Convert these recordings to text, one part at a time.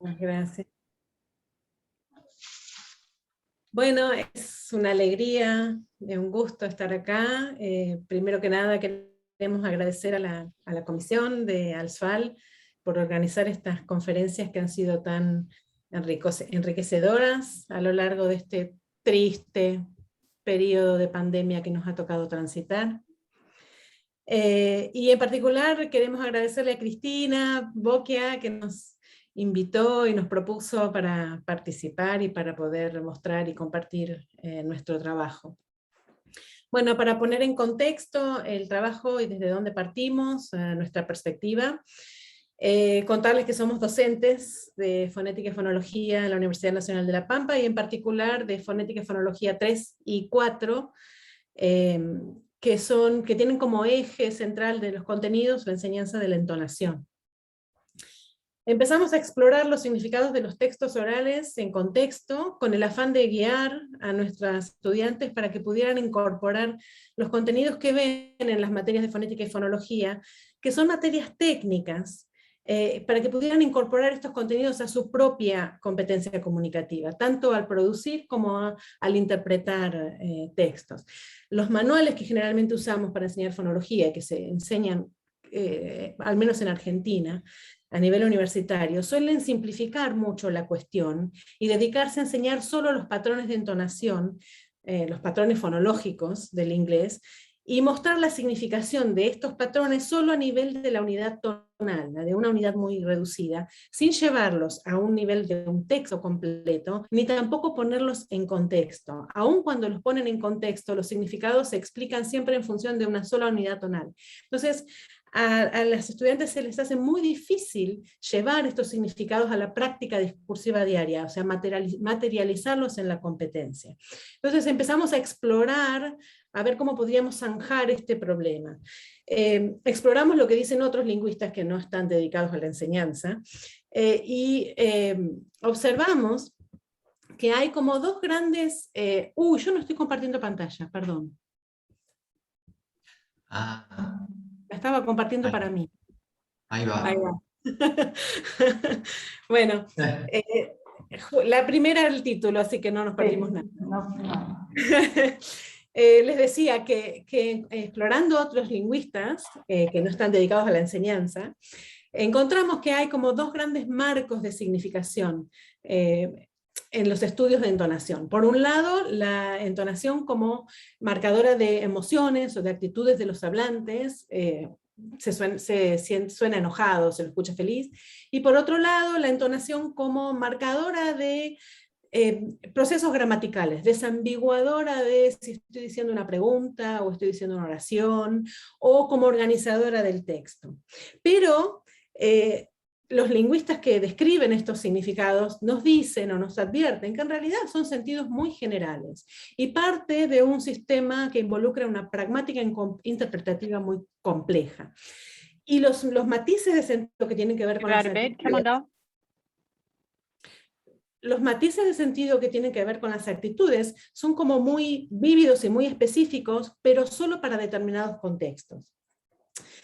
Gracias. Bueno, es una alegría, es un gusto estar acá. Primero que nada queremos agradecer a la comisión de ALSFAL por organizar estas conferencias que han sido tan enriquecedoras a lo largo de este triste periodo de pandemia que nos ha tocado transitar. Y en particular queremos agradecerle a Cristina Bocchia, que nos invitó y nos propuso para participar y para poder mostrar y compartir nuestro trabajo. Bueno, para poner en contexto el trabajo y desde dónde partimos, nuestra perspectiva, contarles que somos docentes de fonética y fonología en la Universidad Nacional de La Pampa, y en particular de fonética y fonología 3 y 4, que tienen como eje central de los contenidos la enseñanza de la entonación. Empezamos a explorar los significados de los textos orales en contexto, con el afán de guiar a nuestras estudiantes para que pudieran incorporar los contenidos que ven en las materias de fonética y fonología, que son materias técnicas, para que pudieran incorporar estos contenidos a su propia competencia comunicativa, tanto al producir como al interpretar textos. Los manuales que generalmente usamos para enseñar fonología, que se enseñan al menos en Argentina, a nivel universitario, suelen simplificar mucho la cuestión y dedicarse a enseñar solo los patrones de entonación, los patrones fonológicos del inglés, y mostrar la significación de estos patrones solo a nivel de la unidad tonal, de una unidad muy reducida, sin llevarlos a un nivel de un texto completo, ni tampoco ponerlos en contexto. Aun cuando los ponen en contexto, los significados se explican siempre en función de una sola unidad tonal. Entonces, a las estudiantes se les hace muy difícil llevar estos significados a la práctica discursiva diaria, o sea, materializarlos en la competencia. Entonces empezamos a explorar, a ver cómo podríamos zanjar este problema. Exploramos lo que dicen otros lingüistas que no están dedicados a la enseñanza, y observamos que hay como dos grandes... yo no estoy compartiendo pantalla, perdón. La estaba compartiendo para mí. Ahí va. Ahí va. Bueno, la primera era el título, así que no nos perdimos nada. No. Les decía que explorando otros lingüistas que no están dedicados a la enseñanza, encontramos que hay como dos grandes marcos de significación en los estudios de entonación. Por un lado, la entonación como marcadora de emociones o de actitudes de los hablantes, suena enojado, se lo escucha feliz, y por otro lado, la entonación como marcadora de procesos gramaticales, desambiguadora de si estoy diciendo una pregunta o estoy diciendo una oración, o como organizadora del texto. Pero los lingüistas que describen estos significados nos dicen o nos advierten que en realidad son sentidos muy generales y parte de un sistema que involucra una pragmática interpretativa muy compleja. Y los matices de sentido que tienen que ver con las actitudes, los matices de sentido que tienen que ver con las actitudes son como muy vívidos y muy específicos, pero solo para determinados contextos.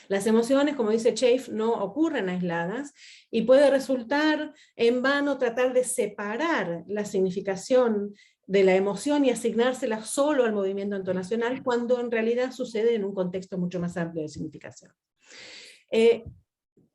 Las emociones, como dice Schaef, no ocurren aisladas y puede resultar en vano tratar de separar la significación de la emoción y asignársela solo al movimiento entonacional, cuando en realidad sucede en un contexto mucho más amplio de significación.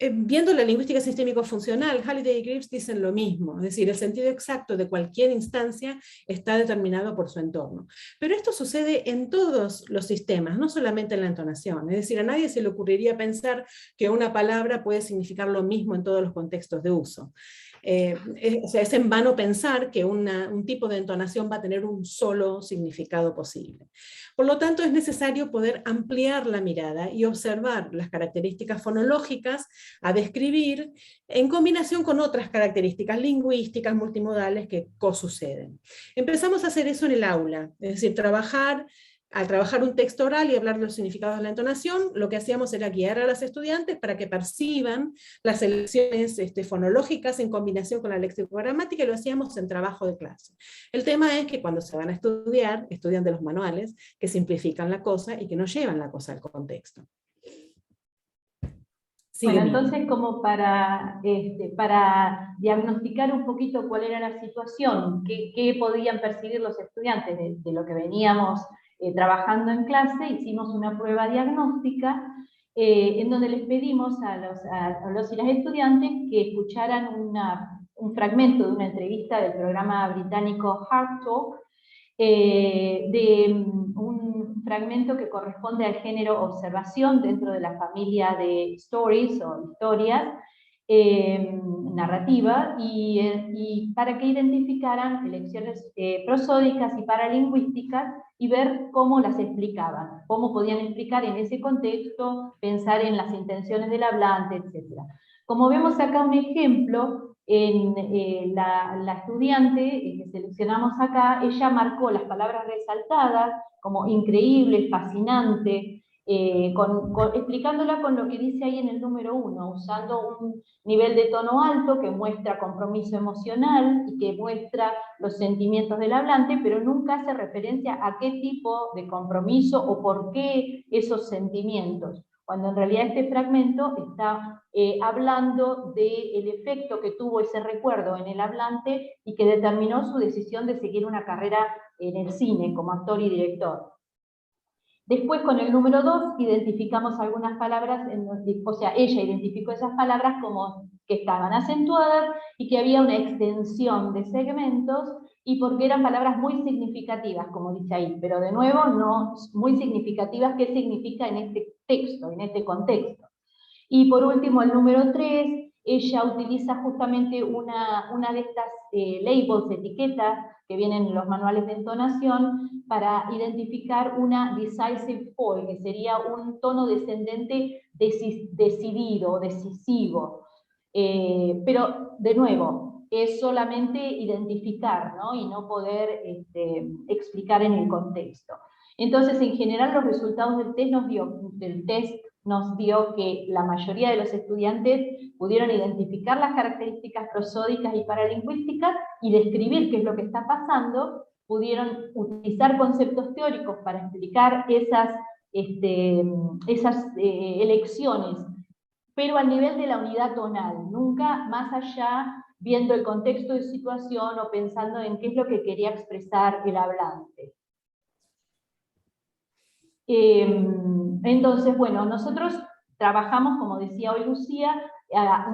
Viendo la lingüística sistémico-funcional, Halliday y Greaves dicen lo mismo, es decir, el sentido exacto de cualquier instancia está determinado por su entorno. Pero esto sucede en todos los sistemas, no solamente en la entonación, es decir, a nadie se le ocurriría pensar que una palabra puede significar lo mismo en todos los contextos de uso. O sea, es en vano pensar que un tipo de entonación va a tener un solo significado posible. Por lo tanto, es necesario poder ampliar la mirada y observar las características fonológicas a describir en combinación con otras características lingüísticas multimodales que cosuceden. Empezamos a hacer eso en el aula, es decir, al trabajar un texto oral y hablar de los significados de la entonación, lo que hacíamos era guiar a las estudiantes para que perciban las elecciones fonológicas en combinación con la lexicogramática, y lo hacíamos en trabajo de clase. El tema es que cuando se van a estudiar, estudian de los manuales que simplifican la cosa y que no llevan la cosa al contexto. Sí, bueno, entonces como para diagnosticar un poquito cuál era la situación, qué podían percibir los estudiantes de lo que veníamos trabajando en clase, hicimos una prueba diagnóstica en donde les pedimos a los y las estudiantes que escucharan un fragmento de una entrevista del programa británico Hard Talk, de un fragmento que corresponde al género observación dentro de la familia de stories o historias, narrativa, y para que identificaran elecciones prosódicas y paralingüísticas y ver cómo las explicaban, cómo podían explicar en ese contexto, pensar en las intenciones del hablante, etc. Como vemos acá un ejemplo, en la estudiante que seleccionamos acá, ella marcó las palabras resaltadas como increíble, fascinante, explicándola con lo que dice ahí en el número 1, usando un nivel de tono alto que muestra compromiso emocional y que muestra los sentimientos del hablante, pero nunca hace referencia a qué tipo de compromiso o por qué esos sentimientos, cuando en realidad este fragmento está hablando del efecto que tuvo ese recuerdo en el hablante y que determinó su decisión de seguir una carrera en el cine como actor y director. Después, con el número 2, identificamos algunas palabras, o sea, ella identificó esas palabras como que estaban acentuadas y que había una extensión de segmentos, y porque eran palabras muy significativas, como dice ahí, pero de nuevo, no muy significativas, ¿qué significa en este texto, en este contexto? Y por último, el número 3, ella utiliza justamente una de estas labels, etiquetas, que vienen en los manuales de entonación, para identificar una decisive fall, que sería un tono descendente decidido, decisivo. Pero, de nuevo, es solamente identificar, ¿no? Y no poder explicar en el contexto. Entonces, en general, los resultados del test nos dio que la mayoría de los estudiantes pudieron identificar las características prosódicas y paralingüísticas y describir qué es lo que está pasando, pudieron utilizar conceptos teóricos para explicar esas elecciones, pero al nivel de la unidad tonal, nunca más allá viendo el contexto de situación o pensando en qué es lo que quería expresar el hablante. Entonces, bueno, nosotros trabajamos, como decía hoy Lucía,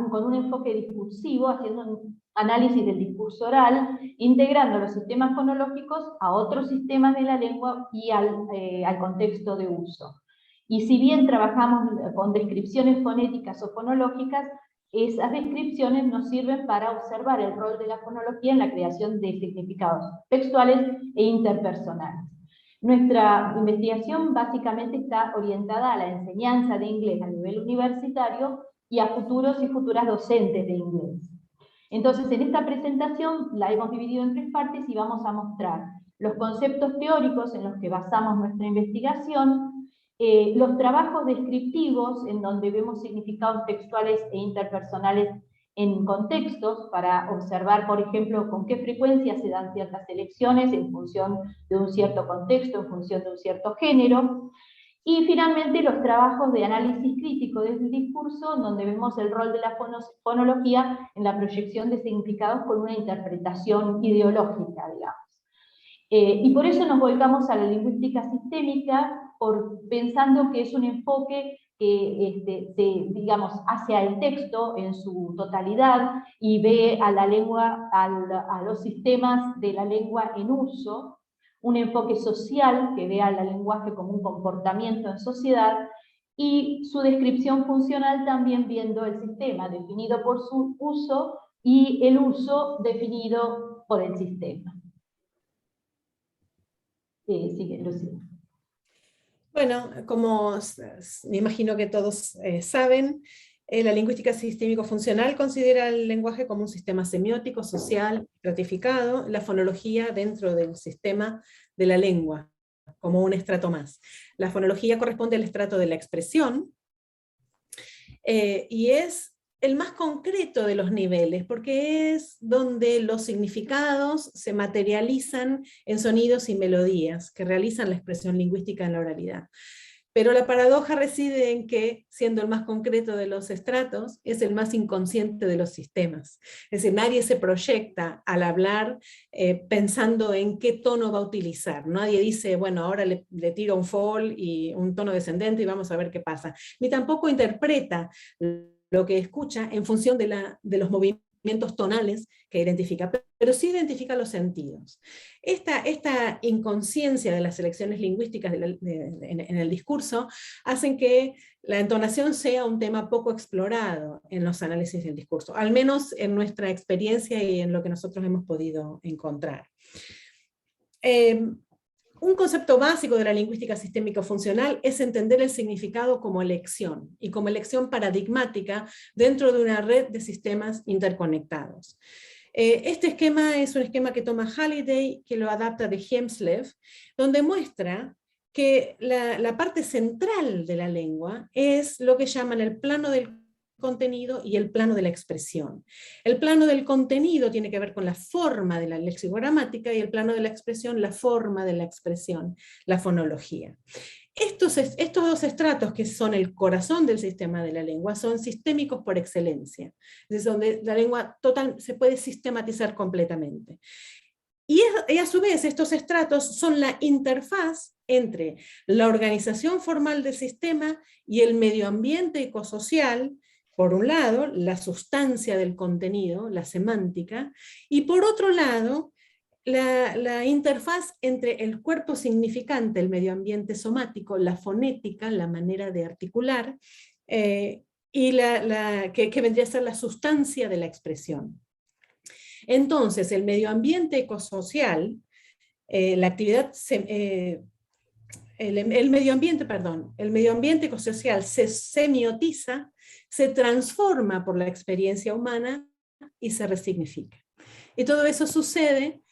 con un enfoque discursivo, haciendo un análisis del discurso oral, integrando los sistemas fonológicos a otros sistemas de la lengua y al contexto de uso. Y si bien trabajamos con descripciones fonéticas o fonológicas, esas descripciones nos sirven para observar el rol de la fonología en la creación de significados textuales e interpersonales. Nuestra investigación básicamente está orientada a la enseñanza de inglés a nivel universitario y a futuros y futuras docentes de inglés. Entonces, en esta presentación la hemos dividido en 3 partes y vamos a mostrar los conceptos teóricos en los que basamos nuestra investigación, los trabajos descriptivos en donde vemos significados textuales e interpersonales en contextos para observar, por ejemplo, con qué frecuencia se dan ciertas elecciones en función de un cierto contexto, en función de un cierto género. Y finalmente los trabajos de análisis crítico del discurso, donde vemos el rol de la fonología en la proyección de significados con una interpretación ideológica, digamos. Y por eso nos volcamos a la lingüística sistémica, pensando que es un enfoque que digamos, hacia el texto en su totalidad y ve a la lengua, a los sistemas de la lengua en uso, un enfoque social que ve al lenguaje como un comportamiento en sociedad, y su descripción funcional también viendo el sistema definido por su uso y el uso definido por el sistema. Sigue, Lucía. Bueno, como me imagino que todos saben, la lingüística sistémico-funcional considera el lenguaje como un sistema semiótico, social, estratificado, la fonología dentro del sistema de la lengua, como un estrato más. La fonología corresponde al estrato de la expresión, y es el más concreto de los niveles, porque es donde los significados se materializan en sonidos y melodías que realizan la expresión lingüística en la oralidad. Pero la paradoja reside en que, siendo el más concreto de los estratos, es el más inconsciente de los sistemas. Es decir, nadie se proyecta al hablar pensando en qué tono va a utilizar. Nadie dice, bueno, ahora le tiro un fall y un tono descendente y vamos a ver qué pasa. Ni tampoco interpreta lo que escucha en función de los movimientos tonales que identifica, pero sí identifica los sentidos. Esta inconsciencia de las selecciones lingüísticas en el discurso hacen que la entonación sea un tema poco explorado en los análisis del discurso, al menos en nuestra experiencia y en lo que nosotros hemos podido encontrar. Un concepto básico de la lingüística sistémico-funcional es entender el significado como elección, y como elección paradigmática dentro de una red de sistemas interconectados. Este esquema es un esquema que toma Halliday, que lo adapta de Hemslev, donde muestra que la parte central de la lengua es lo que llaman el plano del contenido y el plano de la expresión. El plano del contenido tiene que ver con la forma de la lexicogramática y el plano de la expresión, la forma de la expresión, la fonología. Estos dos estratos, que son el corazón del sistema de la lengua, son sistémicos por excelencia, es donde la lengua total se puede sistematizar completamente. Y a su vez estos estratos son la interfaz entre la organización formal del sistema y el medio ambiente ecosocial, por un lado, la sustancia del contenido, la semántica, y por otro lado, la interfaz entre el cuerpo significante, el medio ambiente somático, la fonética, la manera de articular, y que vendría a ser la sustancia de la expresión. Entonces, el medio ambiente ecosocial, la actividad, el medio ambiente ecosocial se semiotiza, se transforma por la experiencia humana y se resignifica. Y todo eso sucede,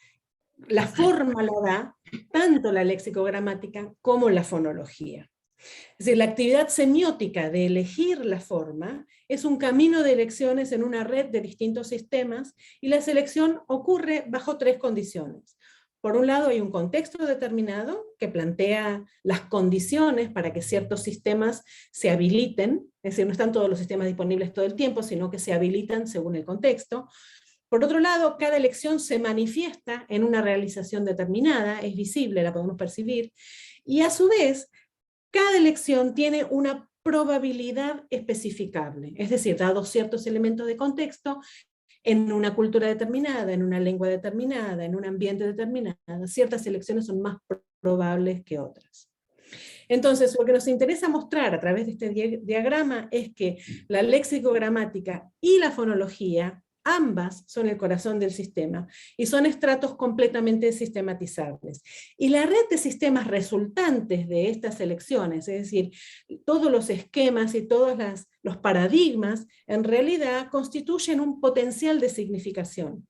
la forma la da tanto la lexicogramática como la fonología. Es decir, la actividad semiótica de elegir la forma es un camino de elecciones en una red de distintos sistemas, y la selección ocurre bajo tres condiciones. Por un lado, hay un contexto determinado que plantea las condiciones para que ciertos sistemas se habiliten, es decir, no están todos los sistemas disponibles todo el tiempo, sino que se habilitan según el contexto. Por otro lado, cada elección se manifiesta en una realización determinada, es visible, la podemos percibir, y a su vez, cada elección tiene una probabilidad especificable, es decir, dados ciertos elementos de contexto, en una cultura determinada, en una lengua determinada, en un ambiente determinado, ciertas elecciones son más probables que otras. Entonces, lo que nos interesa mostrar a través de este diagrama es que la lexicogramática y la fonología, ambas son el corazón del sistema y son estratos completamente sistematizables. Y la red de sistemas resultantes de estas elecciones, es decir, todos los esquemas y todos los paradigmas, en realidad constituyen un potencial de significación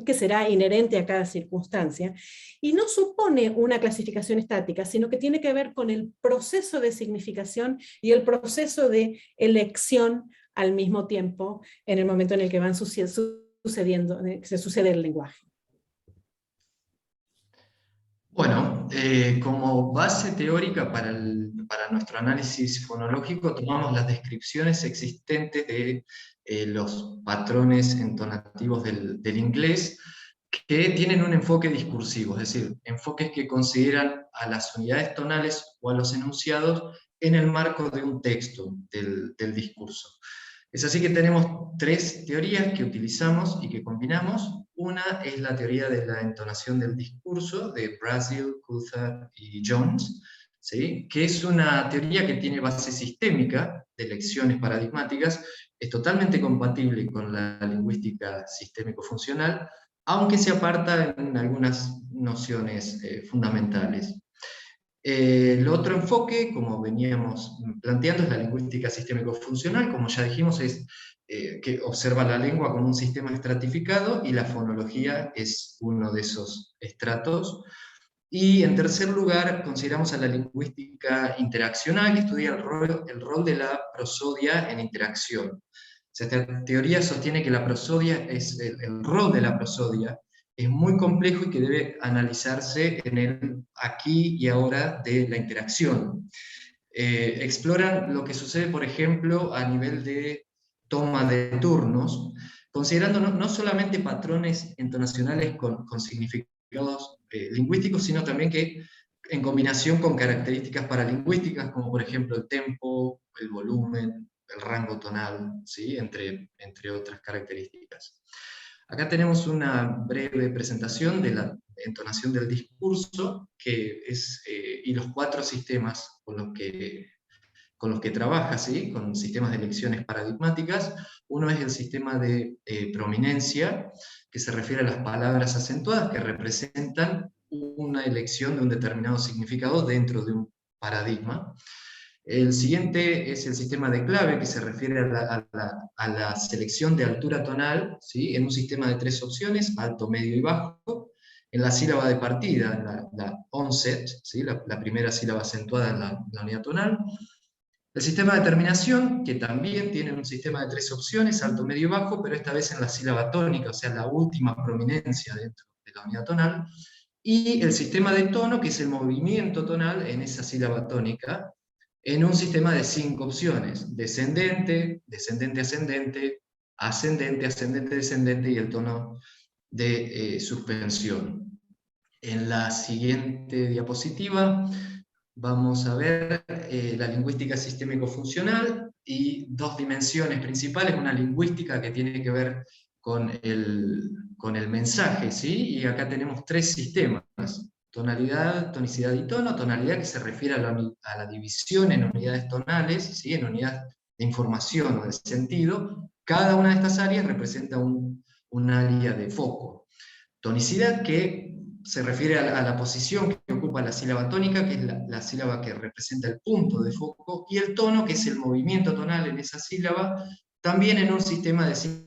que será inherente a cada circunstancia, y no supone una clasificación estática, sino que tiene que ver con el proceso de significación y el proceso de elección al mismo tiempo, en el momento en el que van sucediendo, se sucede el lenguaje. Bueno, como base teórica para nuestro análisis fonológico, tomamos las descripciones existentes de los patrones entonativos del inglés, que tienen un enfoque discursivo, es decir, enfoques que consideran a las unidades tonales o a los enunciados en el marco de un texto del discurso. Es así que tenemos tres teorías que utilizamos y que combinamos. Una es la teoría de la entonación del discurso de Brazil, Coulthard y Jones, ¿sí? Que es una teoría que tiene base sistémica de elecciones paradigmáticas, es totalmente compatible con la lingüística sistémico-funcional, aunque se aparta en algunas nociones fundamentales. El otro enfoque, como veníamos planteando, es la lingüística sistémico-funcional. Como ya dijimos, es que observa la lengua como un sistema estratificado, y la fonología es uno de esos estratos. Y en tercer lugar, consideramos a la lingüística interaccional, que estudia el rol de la prosodia en interacción. O sea, esta teoría sostiene que la prosodia el rol de la prosodia es muy complejo y que debe analizarse en el aquí y ahora de la interacción. exploran lo que sucede, por ejemplo, a nivel de toma de turnos, considerando no solamente patrones entonacionales con significados lingüísticos, sino también que en combinación con características paralingüísticas, como por ejemplo el tempo, el volumen, el rango tonal, ¿sí? entre otras características. Acá tenemos una breve presentación de la entonación del discurso, y los 4 sistemas con los que trabaja, ¿sí? Con sistemas de elecciones paradigmáticas. Uno es el sistema de prominencia, que se refiere a las palabras acentuadas que representan una elección de un determinado significado dentro de un paradigma. El siguiente es el sistema de clave, que se refiere a la selección de altura tonal, ¿sí? En un sistema de 3 opciones, alto, medio y bajo. En la sílaba de partida, la onset, ¿sí? la primera sílaba acentuada en la unidad tonal. El sistema de terminación, que también tiene un sistema de 3 opciones, alto, medio y bajo, pero esta vez en la sílaba tónica, o sea, la última prominencia dentro de la unidad tonal. Y el sistema de tono, que es el movimiento tonal en esa sílaba tónica, en un sistema de 5 opciones: descendente, descendente, ascendente, ascendente, ascendente, descendente, y el tono de suspensión. En la siguiente diapositiva vamos a ver la lingüística sistémico-funcional y 2 dimensiones principales: una lingüística que tiene que ver con el mensaje, ¿sí? Y acá tenemos 3 sistemas: tonalidad, tonicidad y tono. Tonalidad, que se refiere a la división en unidades tonales, ¿sí? En unidades de información o de sentido. Cada una de estas áreas representa un área de foco. Tonicidad, que se refiere a la posición que ocupa la sílaba tónica, que es la sílaba que representa el punto de foco, y el tono, que es el movimiento tonal en esa sílaba, también en un sistema de sílabas,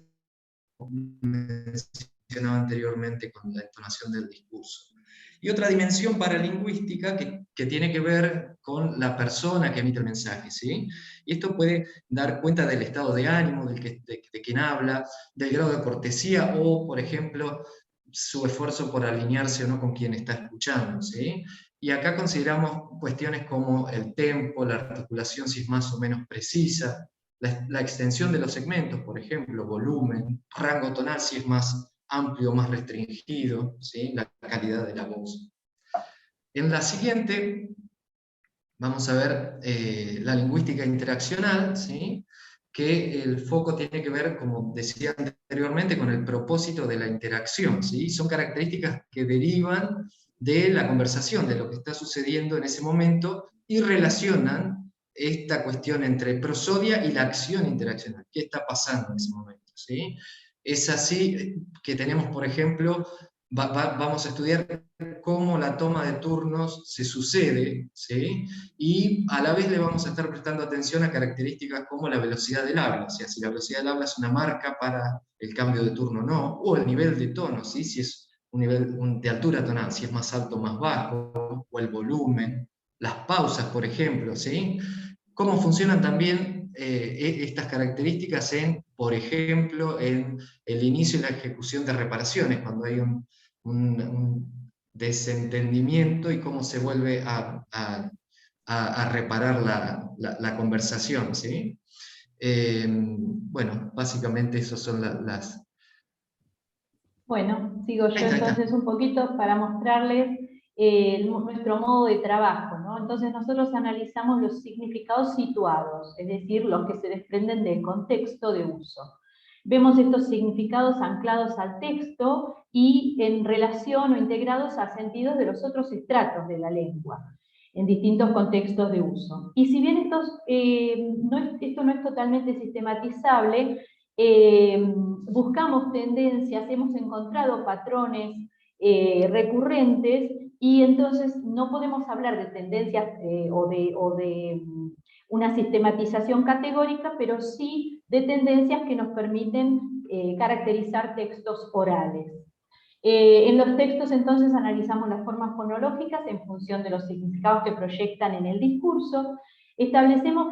como mencionaba anteriormente con la entonación del discurso. Y otra dimensión paralingüística que tiene que ver con la persona que emite el mensaje, ¿sí? Y esto puede dar cuenta del estado de ánimo de quien habla, del grado de cortesía o, por ejemplo, su esfuerzo por alinearse o no con quien está escuchando, ¿sí? Y acá consideramos cuestiones como el tempo, la articulación, si es más o menos precisa, la extensión de los segmentos, por ejemplo, volumen, rango tonal, si es más amplio o más restringido, ¿sí? La calidad de la voz. En la siguiente vamos a ver la lingüística interaccional, ¿sí? Que el foco tiene que ver, como decía anteriormente, con el propósito de la interacción, ¿sí? Son características que derivan de la conversación, de lo que está sucediendo en ese momento, y relacionan esta cuestión entre prosodia y la acción interaccional. ¿Qué está pasando en ese momento? ¿Sí? Es así que tenemos, por ejemplo, vamos a estudiar cómo la toma de turnos se sucede, ¿sí? Y a la vez le vamos a estar prestando atención a características como la velocidad del habla, o sea, si la velocidad del habla es una marca para el cambio de turno o no, o el nivel de tono, ¿sí? Si es un nivel de altura tonal, si es más alto o más bajo, o el volumen, las pausas, por ejemplo, ¿sí? Cómo funcionan también estas características por ejemplo, en el inicio y la ejecución de reparaciones, cuando hay un desentendimiento, y cómo se vuelve a reparar la conversación, ¿sí? Bueno, básicamente esas son las... Bueno, sigo yo Ahí está. entonces un poquito para mostrarles nuestro modo de trabajo, ¿no? Entonces nosotros analizamos los significados situados, es decir, los que se desprenden del contexto de uso. Vemos estos significados anclados al texto y en relación o integrados a sentidos de los otros estratos de la lengua, en distintos contextos de uso. Y si bien esto no es totalmente sistematizable, buscamos tendencias, hemos encontrado patrones recurrentes, y entonces no podemos hablar de tendencias o de una sistematización categórica, pero sí de tendencias que nos permiten caracterizar textos orales. En los textos entonces analizamos las formas fonológicas en función de los significados que proyectan en el discurso. Establecemos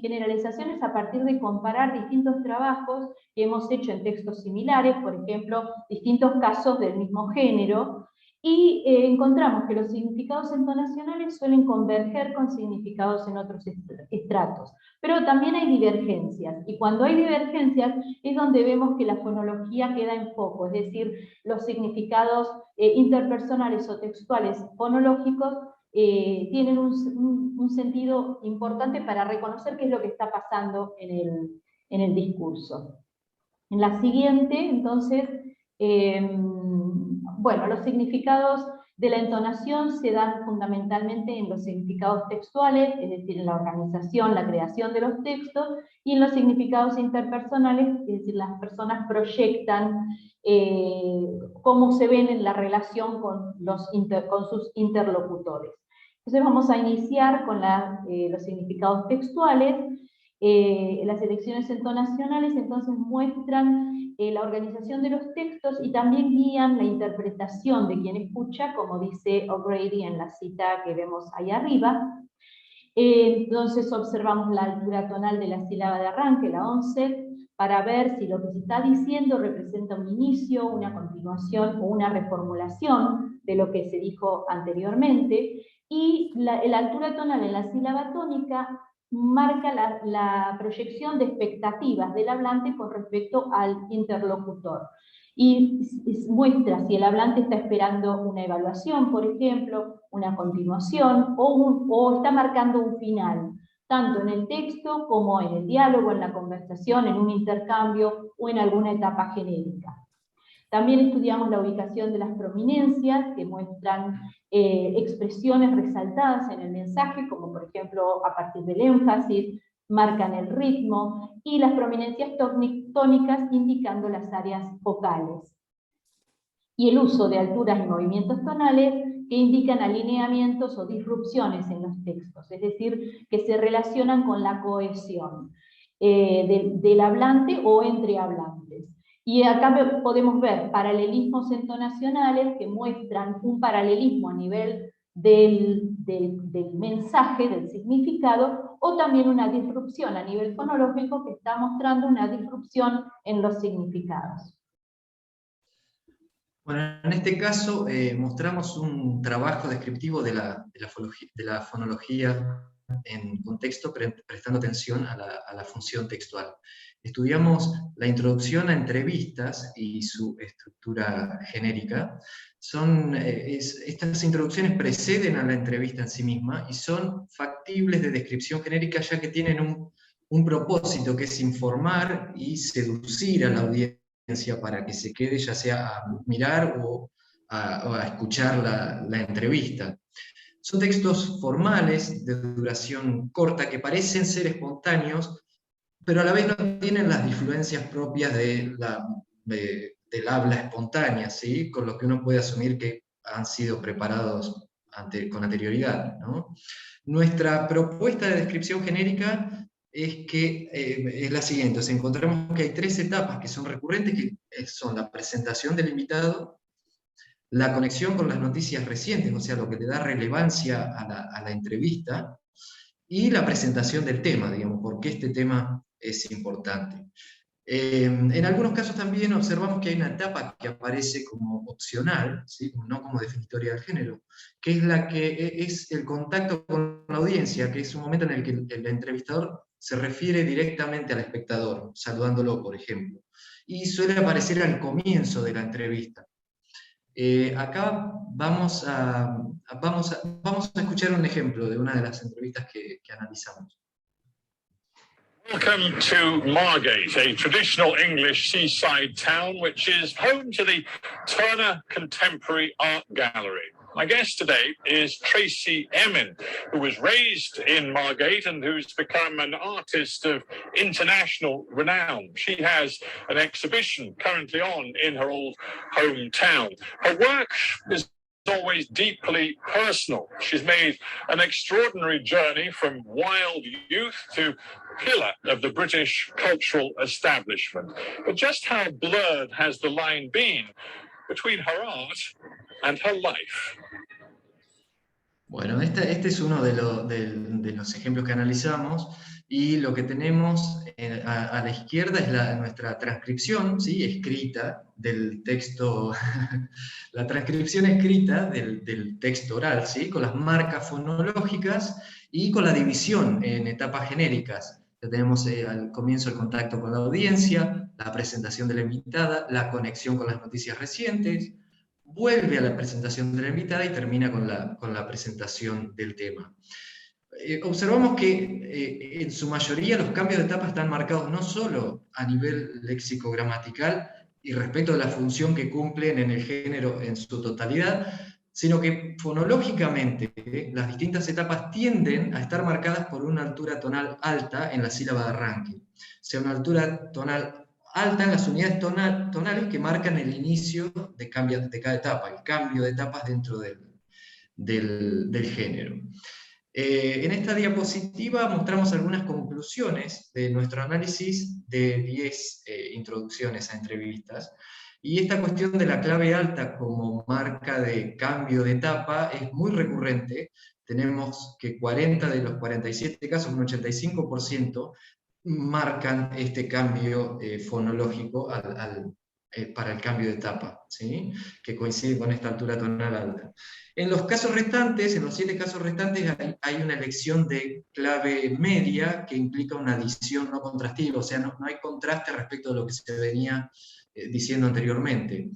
generalizaciones a partir de comparar distintos trabajos que hemos hecho en textos similares, por ejemplo, distintos casos del mismo género, Y encontramos que los significados entonacionales suelen converger con significados en otros estratos, pero también hay divergencias, y cuando hay divergencias es donde vemos que la fonología queda en foco, es decir, los significados interpersonales o textuales fonológicos tienen un sentido importante para reconocer qué es lo que está pasando en el discurso. En la siguiente, entonces, bueno, los significados de la entonación se dan fundamentalmente en los significados textuales, es decir, en la organización, la creación de los textos, y en los significados interpersonales, es decir, las personas proyectan cómo se ven en la relación con sus interlocutores. Entonces vamos a iniciar con los significados textuales. Las elecciones entonacionales entonces muestran la organización de los textos y también guían la interpretación de quien escucha, como dice O'Grady en la cita que vemos ahí arriba. Entonces observamos la altura tonal de la sílaba de arranque, la onset, para ver si lo que se está diciendo representa un inicio, una continuación o una reformulación de lo que se dijo anteriormente, y la altura tonal en la sílaba tónica marca la proyección de expectativas del hablante con respecto al interlocutor. Y muestra si el hablante está esperando una evaluación, por ejemplo, una continuación, o está marcando un final, tanto en el texto como en el diálogo, en la conversación, en un intercambio o en alguna etapa genérica. También estudiamos la ubicación de las prominencias, que muestran expresiones resaltadas en el mensaje, como por ejemplo a partir del énfasis, marcan el ritmo, y las prominencias tónicas indicando las áreas focales. Y el uso de alturas y movimientos tonales que indican alineamientos o disrupciones en los textos, es decir, que se relacionan con la cohesión del hablante o entre hablantes. Y acá podemos ver paralelismos entonacionales que muestran un paralelismo a nivel del mensaje, del significado, o también una disrupción a nivel fonológico que está mostrando una disrupción en los significados. Bueno, en este caso mostramos un trabajo descriptivo de la fonología en contexto, prestando atención a la función textual. Estudiamos la introducción a entrevistas y su estructura genérica. Estas introducciones preceden a la entrevista en sí misma y son factibles de descripción genérica, ya que tienen un propósito, que es informar y seducir a la audiencia para que se quede ya sea a mirar o a escuchar la entrevista. Son textos formales, de duración corta, que parecen ser espontáneos, pero a la vez no tienen las difluencias propias del habla espontánea, ¿sí? Con lo que uno puede asumir que han sido preparados con anterioridad, ¿no? Nuestra propuesta de descripción genérica es la siguiente. O sea, encontramos que hay 3 etapas que son recurrentes, que son la presentación del invitado, la conexión con las noticias recientes, o sea, lo que le da relevancia a la entrevista, y la presentación del tema, digamos, por qué este tema es importante. En algunos casos también observamos que hay una etapa que aparece como opcional, ¿sí? No como definitoria del género, que es la que es el contacto con la audiencia, que es un momento en el que el entrevistador se refiere directamente al espectador, saludándolo, por ejemplo, y suele aparecer al comienzo de la entrevista. Acá vamos a escuchar un ejemplo de una de las entrevistas que analizamos. Welcome to Margate, a traditional English seaside town which is home to the Turner Contemporary Art Gallery. My guest today is Tracy Emin, who was raised in Margate and who's become an artist of international renown. She has an exhibition currently on in her old hometown. Her work is always deeply personal. She's made an extraordinary journey from wild youth to pillar of the British cultural establishment. But just how blurred has the line been between her art and her life? Bueno, este es uno de los ejemplos que analizamos, Y lo que tenemos a la izquierda es nuestra transcripción, ¿sí? Escrita del texto, la transcripción escrita del texto oral, ¿sí? Con las marcas fonológicas y con la división en etapas genéricas. Ya tenemos al comienzo el contacto con la audiencia, la presentación de la invitada, la conexión con las noticias recientes, vuelve a la presentación de la invitada y termina con la presentación del tema. Observamos que en su mayoría los cambios de etapa están marcados no solo a nivel léxico-gramatical y respecto a la función que cumplen en el género en su totalidad, sino que fonológicamente las distintas etapas tienden a estar marcadas por una altura tonal alta en la sílaba de arranque. O sea, una altura tonal alta en las unidades tonales que marcan el inicio de cada etapa, el cambio de etapas dentro del género. En esta diapositiva mostramos algunas conclusiones de nuestro análisis de 10 introducciones a entrevistas, y esta cuestión de la clave alta como marca de cambio de etapa es muy recurrente. Tenemos que 40 de los 47 casos, un 85%, marcan este cambio fonológico para el cambio de etapa, ¿sí? Que coincide con esta altura tonal alta. En los casos restantes, en los 7 casos restantes, hay una elección de clave media que implica una adición no contrastiva, o sea, no hay contraste respecto de lo que se venía diciendo anteriormente.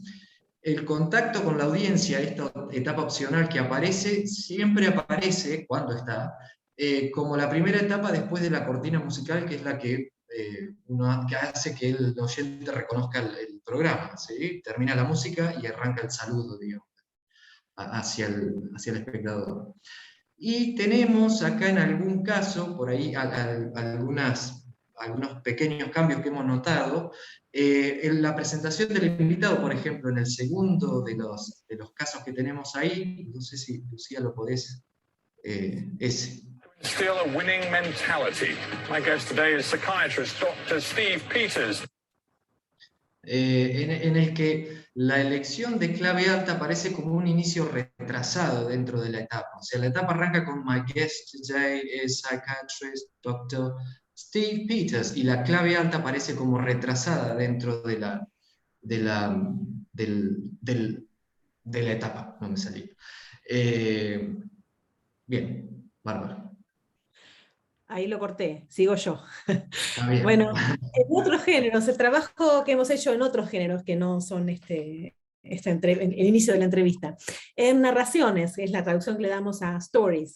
El contacto con la audiencia, esta etapa opcional que aparece, siempre aparece, cuando está, como la primera etapa después de la cortina musical, que es la que que hace que el oyente reconozca el programa, ¿sí? Termina la música y arranca el saludo, digamos, hacia el espectador. Y tenemos acá en algún caso, por ahí, algunos pequeños cambios que hemos notado. En la presentación del invitado, por ejemplo, en el segundo de los casos que tenemos ahí, no sé si Lucía lo podés, ese. Still a winning mentality. My guest today is psychiatrist Dr. Steve Peters. En el que la elección de clave alta aparece como un inicio retrasado dentro de la etapa. O sea, la etapa arranca con My guest today is psychiatrist Dr. Steve Peters, y la clave alta aparece como retrasada dentro de la etapa. No me salí. Bien, bárbaro. Ahí lo corté, sigo yo. Está bien. Bueno, en otros géneros, el trabajo que hemos hecho en otros géneros que no son el inicio de la entrevista. En narraciones, es la traducción que le damos a stories.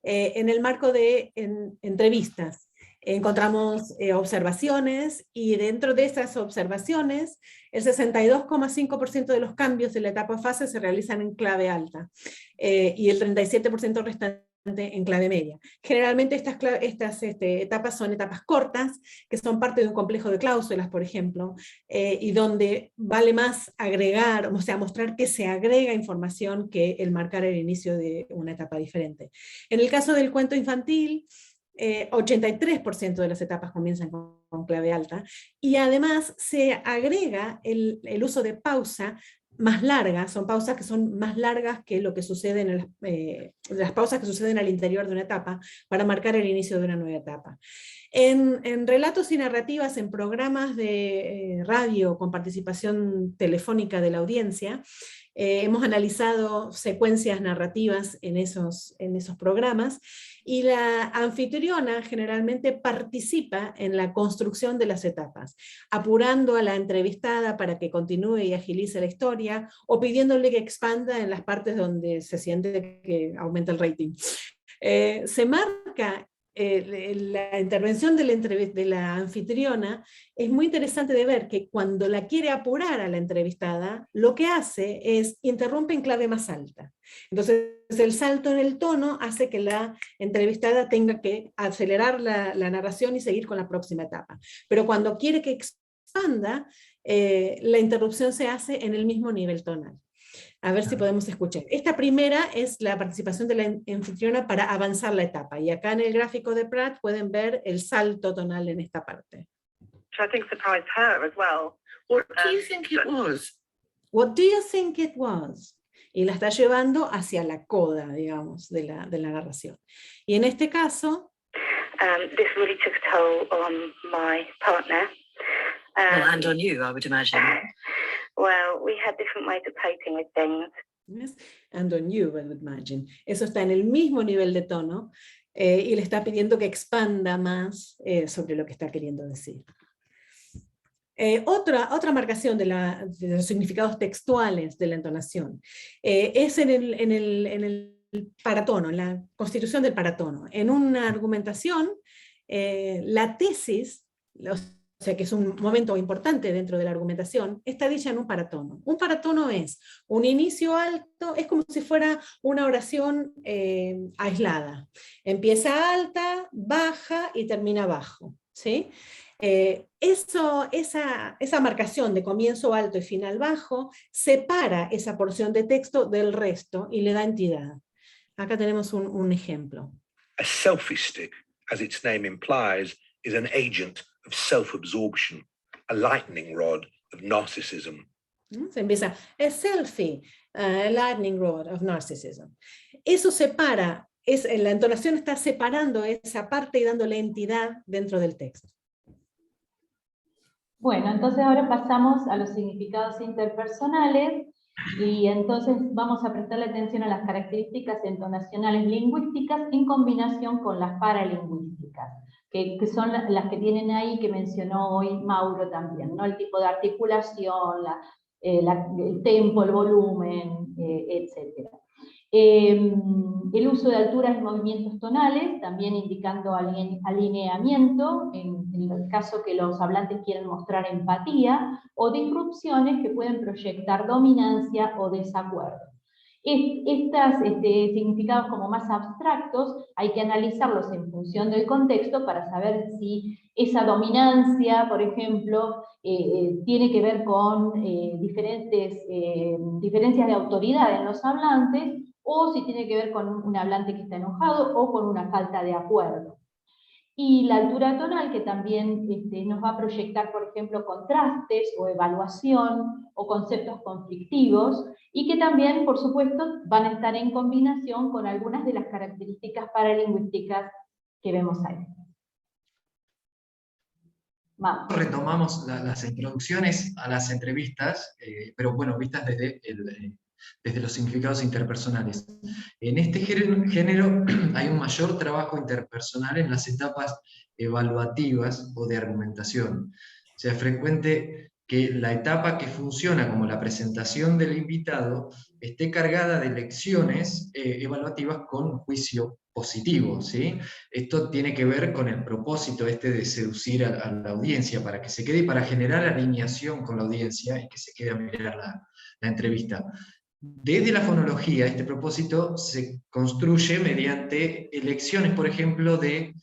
En el marco de entrevistas, encontramos observaciones, y dentro de esas observaciones, el 62,5% de los cambios de la etapa fase se realizan en clave alta, y el 37% restante en clave media. Generalmente estas etapas son etapas cortas, que son parte de un complejo de cláusulas, por ejemplo, y donde vale más agregar, o sea, mostrar que se agrega información que el marcar el inicio de una etapa diferente. En el caso del cuento infantil, 83% de las etapas comienzan con clave alta, y además se agrega el uso de pausa más largas, son pausas que son más largas que lo que sucede en las pausas que suceden al interior de una etapa, para marcar el inicio de una nueva etapa. En relatos y narrativas, en programas de radio con participación telefónica de la audiencia, hemos analizado secuencias narrativas en esos programas, y la anfitriona generalmente participa en la construcción de las etapas, apurando a la entrevistada para que continúe y agilice la historia, o pidiéndole que expanda en las partes donde se siente que aumenta el rating. Se marca la intervención de la anfitriona. Es muy interesante de ver que cuando la quiere apurar a la entrevistada, lo que hace es interrumpe en clave más alta. Entonces el salto en el tono hace que la entrevistada tenga que acelerar la narración y seguir con la próxima etapa. Pero cuando quiere que expanda, la interrupción se hace en el mismo nivel tonal. A ver si podemos escuchar. Esta primera es la participación de la anfitriona para avanzar la etapa. Y acá en el gráfico de Pratt pueden ver el salto tonal en esta parte. Which I think surprised her as well. What do you think it was? What do you think it was? Y la está llevando hacia la coda, digamos, de la narración. Y en este caso... this really took a toll on my partner. Well, and on you, I would imagine. Well, we had different ways of coping with things. Yes. And on you, I would imagine. Eso está en el mismo nivel de tono y le está pidiendo que expanda más sobre lo que está queriendo decir. Otra marcación de los significados textuales de la entonación es en el paratono, en la constitución del paratono. En una argumentación, la tesis, o sea que es un momento importante dentro de la argumentación, está dicha en un paratono. Un paratono es un inicio alto, es como si fuera una oración aislada. Empieza alta, baja y termina bajo, ¿sí? Esa marcación de comienzo alto y final bajo separa esa porción de texto del resto y le da entidad. Acá tenemos un ejemplo. A selfie stick, as its name implies, is an agent of self-absorption, a lightning rod of narcissism. Se empieza, a selfie, a lightning rod of narcissism. Eso separa, la entonación está separando esa parte y dándole entidad dentro del texto. Bueno, entonces ahora pasamos a los significados interpersonales y entonces vamos a prestarle atención a las características entonacionales lingüísticas en combinación con las paralingüísticas, que son las que tienen ahí, que mencionó hoy Mauro también, ¿no? El tipo de articulación, el tempo, el volumen, etc. El uso de alturas y movimientos tonales, también indicando alineamiento, en el caso que los hablantes quieren mostrar empatía, o disrupciones que pueden proyectar dominancia o desacuerdo. Estos significados como más abstractos hay que analizarlos en función del contexto para saber si esa dominancia, por ejemplo, tiene que ver con diferencias de autoridad en los hablantes, o si tiene que ver con un hablante que está enojado o con una falta de acuerdo. Y la altura tonal, que también nos va a proyectar, por ejemplo, contrastes o evaluación o conceptos conflictivos, y que también, por supuesto, van a estar en combinación con algunas de las características paralingüísticas que vemos ahí. Retomamos las introducciones a las entrevistas, pero bueno, vistas desde los significados interpersonales. En este género hay un mayor trabajo interpersonal en las etapas evaluativas o de argumentación. O sea, es frecuente que la etapa que funciona como la presentación del invitado esté cargada de lecciones evaluativas con juicio positivo, ¿sí? Esto tiene que ver con el propósito de seducir a la audiencia, para que se quede y para generar alineación con la audiencia y que se quede a mirar la entrevista. Desde la fonología, este propósito se construye mediante elecciones, por ejemplo, de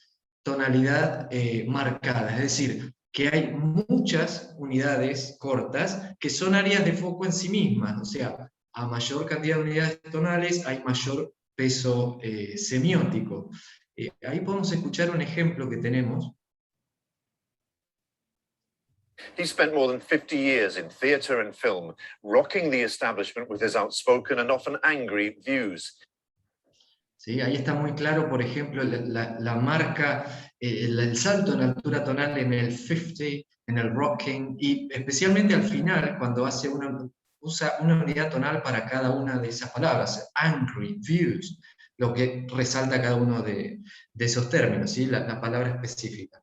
tonalidad marcada, es decir, que hay muchas unidades cortas que son áreas de foco en sí mismas, o sea, a mayor cantidad de unidades tonales hay mayor peso semiótico. Ahí podemos escuchar un ejemplo que tenemos. He spent more than 50 years in theatre and film, rocking the establishment with his outspoken and often angry views. ¿Sí? Ahí está muy claro, por ejemplo, la marca, el salto en altura tonal en el 50, en el rocking, y especialmente al final, cuando usa una unidad tonal para cada una de esas palabras, angry, views, lo que resalta cada uno de esos términos, ¿sí? La palabra específica.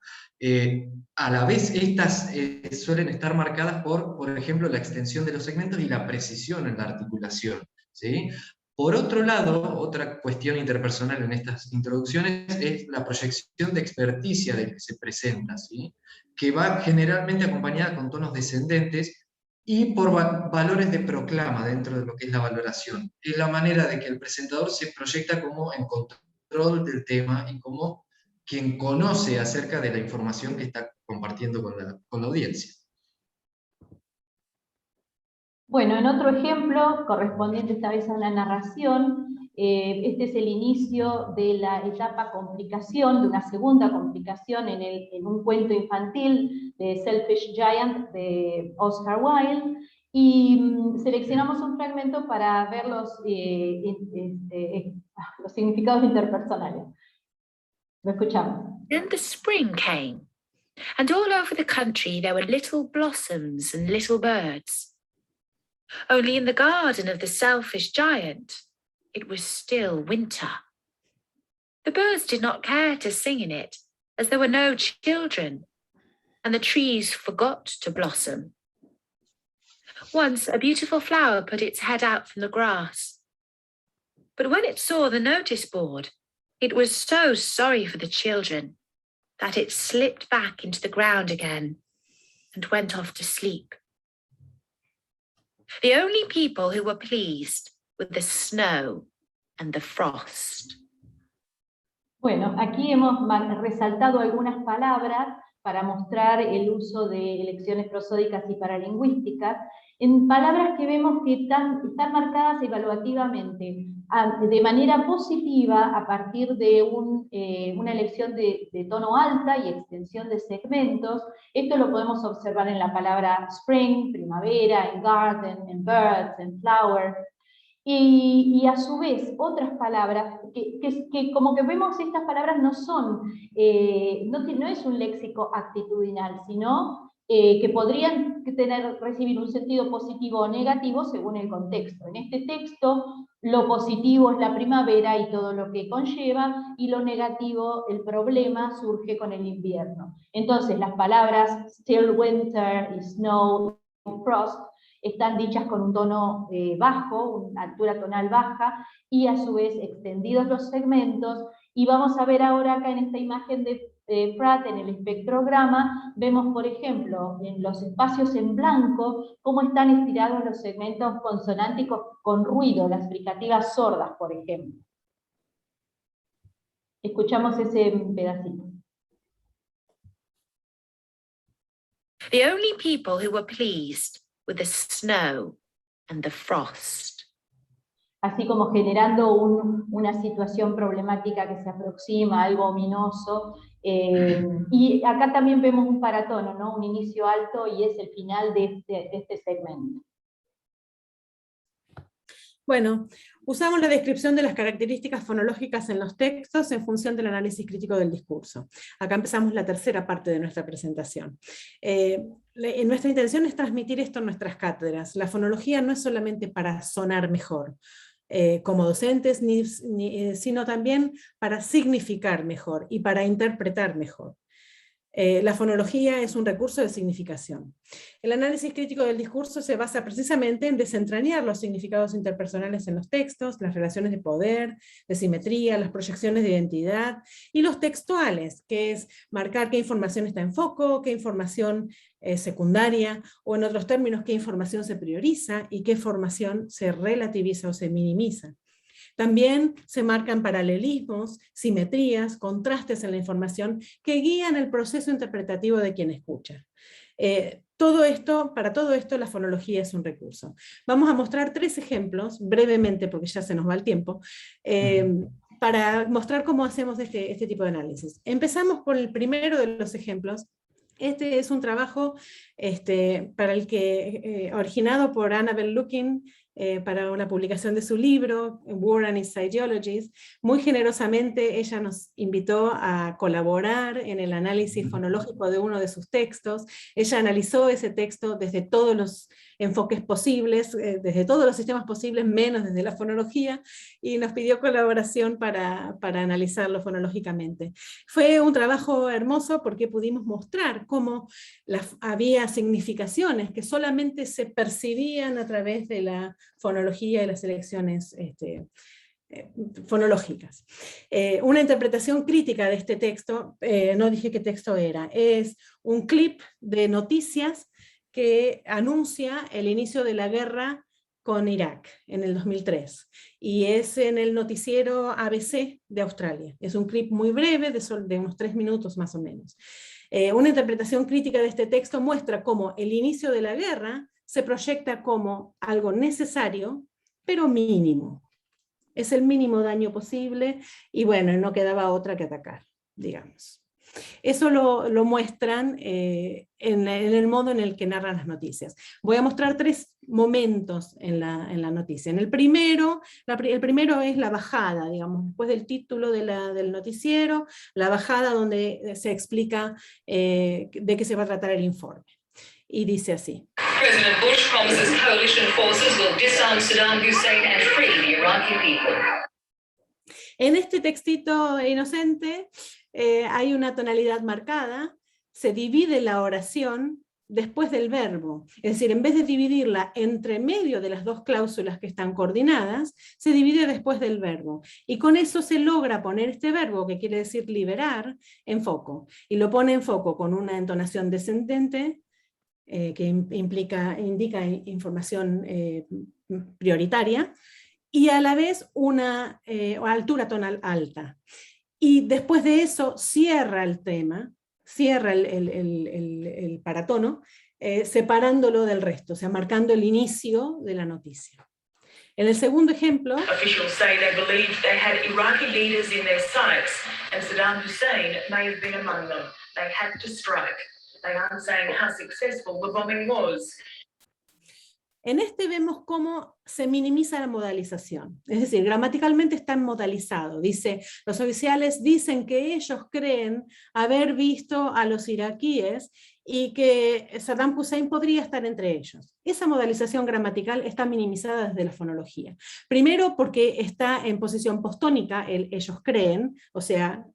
A la vez, estas suelen estar marcadas por ejemplo, la extensión de los segmentos y la precisión en la articulación, ¿sí? Por otro lado, otra cuestión interpersonal en estas introducciones es la proyección de experticia del que se presenta, ¿sí? Que va generalmente acompañada con tonos descendentes y por valores de proclama dentro de lo que es la valoración. Es la manera de que el presentador se proyecta como en control del tema y como quien conoce acerca de la información que está compartiendo con la audiencia. Bueno, en otro ejemplo, correspondiente esta vez a una narración, este es el inicio de la etapa complicación, de una segunda complicación en un cuento infantil de Selfish Giant de Oscar Wilde, y seleccionamos un fragmento para ver los significados interpersonales. Lo escuchamos. Then the spring came, and all over the country there were little blossoms and little birds. Only in the garden of the selfish giant, it was still winter. The birds did not care to sing in it, as there were no children, and the trees forgot to blossom. Once a beautiful flower put its head out from the grass. But when it saw the notice board, it was so sorry for the children that it slipped back into the ground again and went off to sleep. The only people who were pleased with the snow and the frost. Bueno, aquí hemos resaltado algunas palabras para mostrar el uso de elecciones prosódicas y paralingüísticas, en palabras que vemos que están marcadas evaluativamente, de manera positiva a partir de una elección de tono alta y extensión de segmentos. Esto lo podemos observar en la palabra spring, primavera, en garden, en birds, en flower. Y a su vez, otras palabras, que como que vemos estas palabras no son, no es un léxico actitudinal, sino que podrían recibir un sentido positivo o negativo según el contexto. En este texto, lo positivo es la primavera y todo lo que conlleva, y lo negativo, el problema, surge con el invierno. Entonces, las palabras still winter y snow y frost están dichas con un tono bajo, una altura tonal baja, y a su vez extendidos los segmentos. Y vamos a ver ahora acá en esta imagen de Pratt, en el espectrograma, vemos por ejemplo en los espacios en blanco cómo están estirados los segmentos consonánticos con ruido, las fricativas sordas, por ejemplo. Escuchamos ese pedacito. The only people who were pleased with the snow and the frost. Así como generando una situación problemática que se aproxima, algo ominoso. Y acá también vemos un paratono, ¿no? Un inicio alto, y es el final de este segmento. Bueno, usamos la descripción de las características fonológicas en los textos en función del análisis crítico del discurso. Acá empezamos la tercera parte de nuestra presentación. Nuestra intención es transmitir esto en nuestras cátedras. La fonología no es solamente para sonar mejor como docentes, sino también para significar mejor y para interpretar mejor. La fonología es un recurso de significación. El análisis crítico del discurso se basa precisamente en desentrañar los significados interpersonales en los textos, las relaciones de poder, de simetría, las proyecciones de identidad, y los textuales, que es marcar qué información está en foco, qué información es secundaria, o en otros términos, qué información se prioriza y qué información se relativiza o se minimiza. También se marcan paralelismos, simetrías, contrastes en la información que guían el proceso interpretativo de quien escucha. Para todo esto la fonología es un recurso. Vamos a mostrar 3 ejemplos, brevemente porque ya se nos va el tiempo, para mostrar cómo hacemos este tipo de análisis. Empezamos por el primero de los ejemplos. Este es un trabajo para el que, originado por Annabel Lukin, para una publicación de su libro, War and Its Ideologies. Muy generosamente ella nos invitó a colaborar en el análisis fonológico de uno de sus textos. Ella analizó ese texto desde todos los enfoques posibles, desde todos los sistemas posibles, menos desde la fonología, y nos pidió colaboración para analizarlo fonológicamente. Fue un trabajo hermoso porque pudimos mostrar cómo había significaciones que solamente se percibían a través de la fonología y las elecciones fonológicas. Una interpretación crítica de este texto, no dije qué texto era, es un clip de noticias que anuncia el inicio de la guerra con Irak en el 2003, y es en el noticiero ABC de Australia. Es un clip muy breve, de unos 3 minutos más o menos. Una interpretación crítica de este texto muestra cómo el inicio de la guerra se proyecta como algo necesario, pero mínimo. Es el mínimo daño posible, y bueno, no quedaba otra que atacar, digamos. Eso lo muestran en el modo en el que narran las noticias. Voy a mostrar 3 momentos en la noticia. El primero es la bajada, digamos, después del título del noticiero, la bajada donde se explica de qué se va a tratar el informe. Y dice así. President Bush promises coalition forces will disarm Saddam Hussein and free the Iraqi people. En este textito inocente hay una tonalidad marcada, se divide la oración después del verbo, es decir, en vez de dividirla entre medio de las 2 cláusulas que están coordinadas, se divide después del verbo, y con eso se logra poner este verbo, que quiere decir liberar, en foco, y lo pone en foco con una entonación descendente, que indica información prioritaria, y a la vez una altura tonal alta. Y después de eso cierra el tema, cierra el paratono, separándolo del resto, o sea, marcando el inicio de la noticia. En el segundo ejemplo, officials say they believed they had Iraqi leaders in their sights, and Saddam Hussein may have been among them. They had to strike. They aren't saying how successful the bombing was. En este vemos cómo se minimiza la modalización, es decir, gramaticalmente está modalizado. Dice, los oficiales dicen que ellos creen haber visto a los iraquíes y que Saddam Hussein podría estar entre ellos. Esa modalización gramatical está minimizada desde la fonología. Primero porque está en posición postónica, ellos creen, o sea,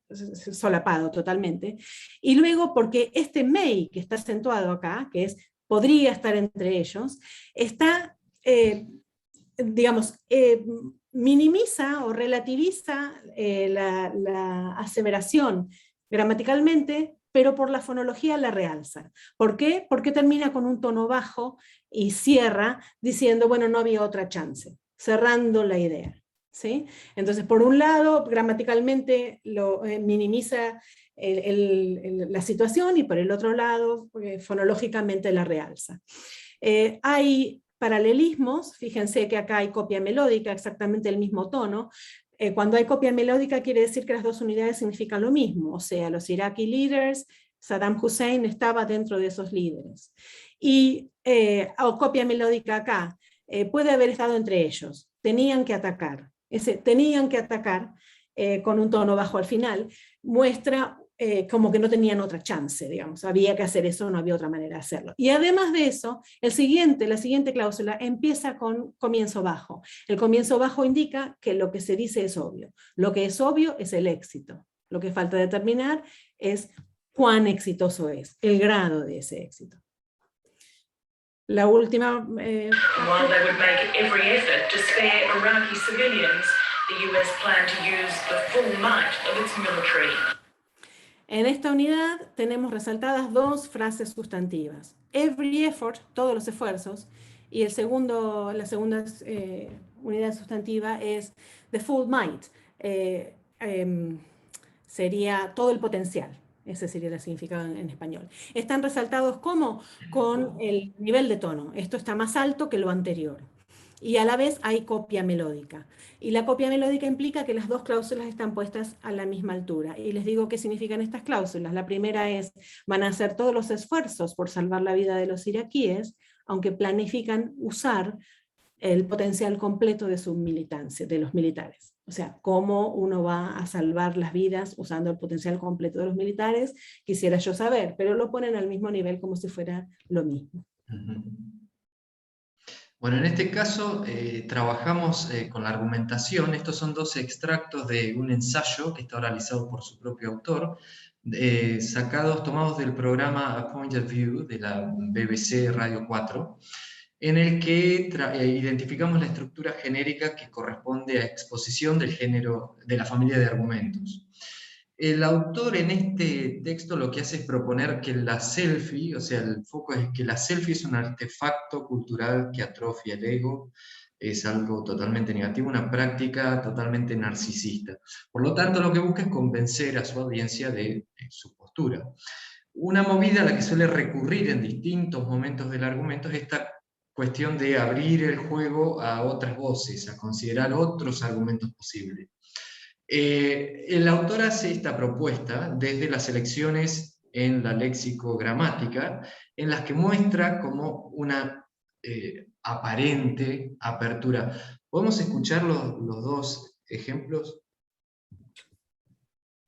solapado totalmente, y luego porque este may, que está acentuado acá, que es podría estar entre ellos, está, minimiza o relativiza la aseveración gramaticalmente, pero por la fonología la realza. ¿Por qué? Porque termina con un tono bajo y cierra diciendo, bueno, no había otra chance, cerrando la idea. ¿Sí? Entonces, por un lado, gramaticalmente lo minimiza la situación, y por el otro lado, fonológicamente la realza. Hay paralelismos, fíjense que acá hay copia melódica, exactamente el mismo tono. Cuando hay copia melódica quiere decir que las 2 unidades significan lo mismo, o sea, los Iraqi leaders, Saddam Hussein estaba dentro de esos líderes. Y copia melódica acá, puede haber estado entre ellos, tenían que atacar. Ese tenían que atacar con un tono bajo al final, muestra como que no tenían otra chance, digamos, había que hacer eso, no había otra manera de hacerlo. Y además de eso, la siguiente cláusula empieza con comienzo bajo. El comienzo bajo indica que lo que se dice es obvio. Lo que es obvio es el éxito. Lo que falta determinar es cuán exitoso es, el grado de ese éxito. La última... While they would make every effort to spare Iraqi civilians, the US planned to use the full might of its military. En esta unidad tenemos resaltadas 2 frases sustantivas. Every effort, todos los esfuerzos, y la segunda unidad sustantiva es the full might, sería todo el potencial. Ese sería el significado en español. Están resaltados como con el nivel de tono. Esto está más alto que lo anterior. Y a la vez hay copia melódica. Y la copia melódica implica que las 2 cláusulas están puestas a la misma altura. Y les digo qué significan estas cláusulas. La primera es, van a hacer todos los esfuerzos por salvar la vida de los iraquíes, aunque planifican usar el potencial completo de su militancia, de los militares. O sea, cómo uno va a salvar las vidas usando el potencial completo de los militares, quisiera yo saber, pero lo ponen al mismo nivel como si fuera lo mismo. Bueno, en este caso trabajamos con la argumentación. Estos son 2 extractos de un ensayo que está realizado por su propio autor, tomados del programa A Point of View de la BBC Radio 4, en el que identificamos la estructura genérica que corresponde a exposición del género de la familia de argumentos. El autor en este texto lo que hace es proponer que la selfie, o sea, el foco es que la selfie es un artefacto cultural que atrofia el ego, es algo totalmente negativo, una práctica totalmente narcisista. Por lo tanto, lo que busca es convencer a su audiencia de su postura. Una movida a la que suele recurrir en distintos momentos del argumento es esta cuestión de abrir el juego a otras voces, a considerar otros argumentos posibles. El autor hace esta propuesta desde las elecciones en la lexicogramática, en las que muestra como una aparente apertura. ¿Podemos escuchar los dos ejemplos?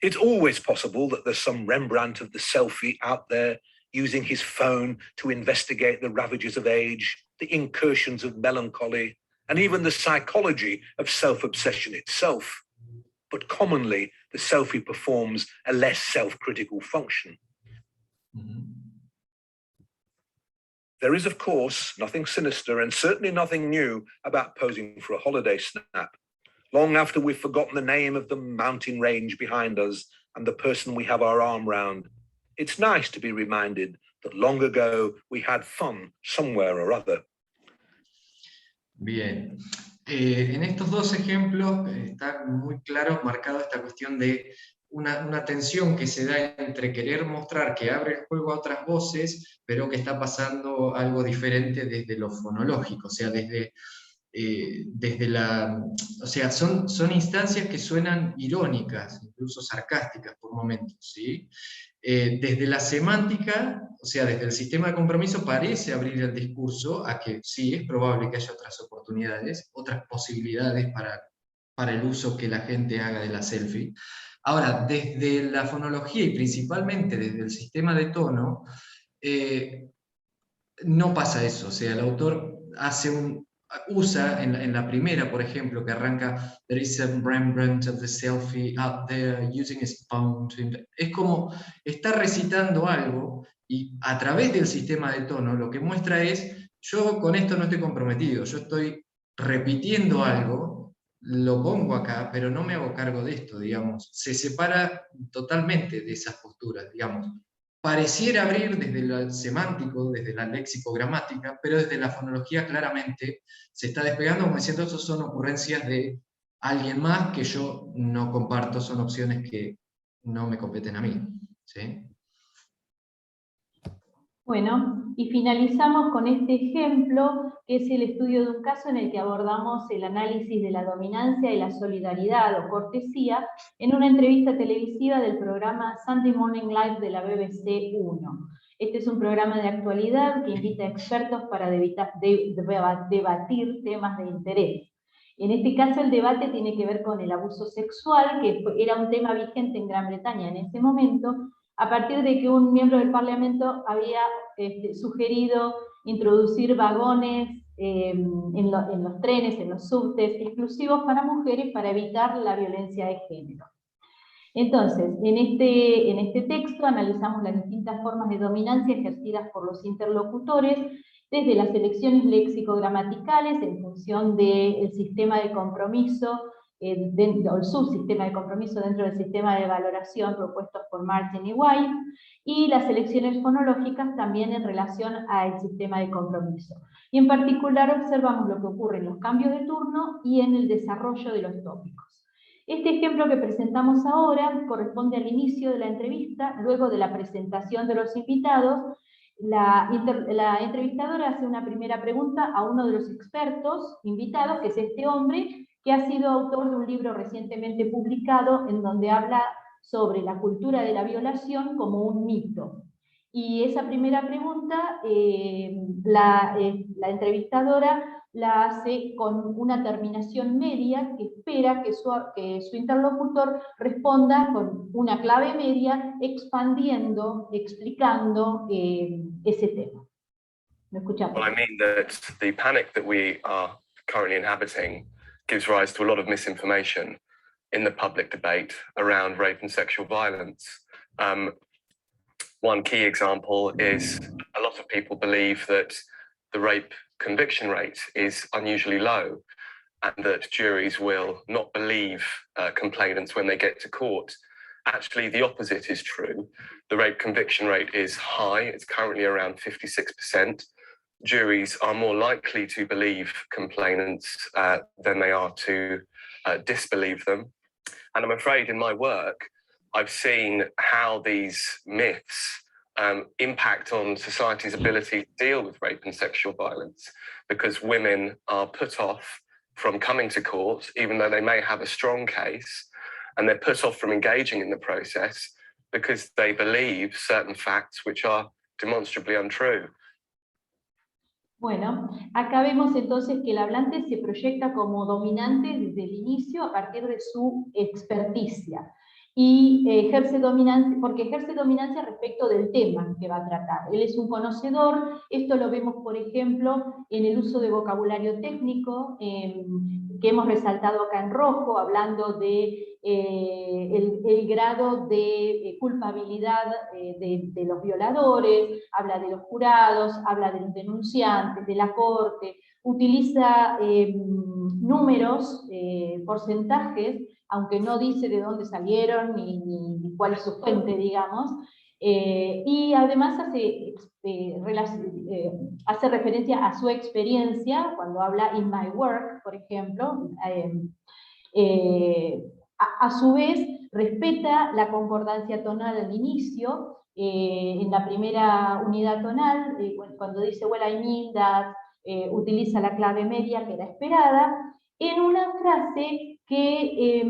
It's always possible that there's some Rembrandt of the selfie out there using his phone to investigate the ravages of age, the incursions of melancholy, and even the psychology of self-obsession itself. But commonly, the selfie performs a less self-critical function. There is, of course, nothing sinister and certainly nothing new about posing for a holiday snap. Long after we've forgotten the name of the mountain range behind us and the person we have our arm round, it's nice to be reminded that long ago we had fun somewhere or other. Bien. En estos dos ejemplos está muy claro marcado esta cuestión de una tensión que se da entre querer mostrar que abre el juego a otras voces, pero que está pasando algo diferente desde lo fonológico, o sea, desde o sea, son instancias que suenan irónicas, incluso sarcásticas por momentos, ¿sí? Desde la semántica, o sea, desde el sistema de compromiso parece abrir el discurso a que sí, es probable que haya otras oportunidades, otras posibilidades para el uso que la gente haga de la selfie. Ahora, desde la fonología y principalmente desde el sistema de tono, no pasa eso, o sea, el autor usa en la primera, por ejemplo, que arranca "There is a Rembrandt of the selfie out there using his phone to..." Es como está recitando algo y a través del sistema de tono lo que muestra es: yo con esto no estoy comprometido, yo estoy repitiendo algo, lo pongo acá, pero no me hago cargo de esto, digamos. Se separa totalmente de esas posturas, digamos. Pareciera abrir desde lo semántico, desde la lexicogramática, pero desde la fonología claramente se está despegando, como diciendo, esas son ocurrencias de alguien más que yo no comparto, son opciones que no me competen a mí. ¿Sí? Bueno, y finalizamos con este ejemplo, que es el estudio de un caso en el que abordamos el análisis de la dominancia y la solidaridad o cortesía en una entrevista televisiva del programa Sunday Morning Live de la BBC 1. Este es un programa de actualidad que invita a expertos para debatir temas de interés. En este caso el debate tiene que ver con el abuso sexual, que era un tema vigente en Gran Bretaña en ese momento, a partir de que un miembro del Parlamento había sugerido introducir vagones en los trenes, en los subtes, exclusivos para mujeres para evitar la violencia de género. Entonces, en este texto analizamos las distintas formas de dominancia ejercidas por los interlocutores, desde las elecciones léxico-gramaticales en función del sistema de compromiso, o el subsistema de compromiso dentro del sistema de valoración propuestos por Martin y White, y las elecciones fonológicas también en relación al sistema de compromiso. Y en particular observamos lo que ocurre en los cambios de turno y en el desarrollo de los tópicos. Este ejemplo que presentamos ahora corresponde al inicio de la entrevista, luego de la presentación de los invitados. La entrevistadora hace una primera pregunta a uno de los expertos invitados, que es este hombre, que ha sido autor de un libro recientemente publicado en donde habla sobre la cultura de la violación como un mito. Y esa primera pregunta, la entrevistadora la hace con una terminación media que espera que su interlocutor responda con una clave media, expandiendo, explicando ese tema. ¿Me escuchamos? Well, I mean that the panic that we are currently inhabiting gives rise to a lot of misinformation in the public debate around rape and sexual violence. One key example is a lot of people believe that the rape conviction rate is unusually low and that juries will not believe complainants when they get to court. Actually, the opposite is true. The rape conviction rate is high. It's currently around 56%. Juries are more likely to believe complainants than they are to disbelieve them. And I'm afraid in my work, I've seen how these myths impact on society's ability to deal with rape and sexual violence, because women are put off from coming to court, even though they may have a strong case, and they're put off from engaging in the process because they believe certain facts which are demonstrably untrue. Bueno, acá vemos entonces que el hablante se proyecta como dominante desde el inicio a partir de su experticia. Y ejerce dominancia, porque ejerce dominancia respecto del tema que va a tratar. Él es un conocedor, esto lo vemos por ejemplo en el uso de vocabulario técnico, que hemos resaltado acá en rojo, hablando de el grado de culpabilidad de los violadores, habla de los jurados, habla de los denunciantes, de la corte, utiliza números, porcentajes, aunque no dice de dónde salieron ni cuál es su fuente, digamos, y además hace referencia a su experiencia, cuando habla in my work, por ejemplo, a su vez respeta la concordancia tonal al inicio, en la primera unidad tonal, cuando dice well I mean that, utiliza la clave media que era esperada, en una frase que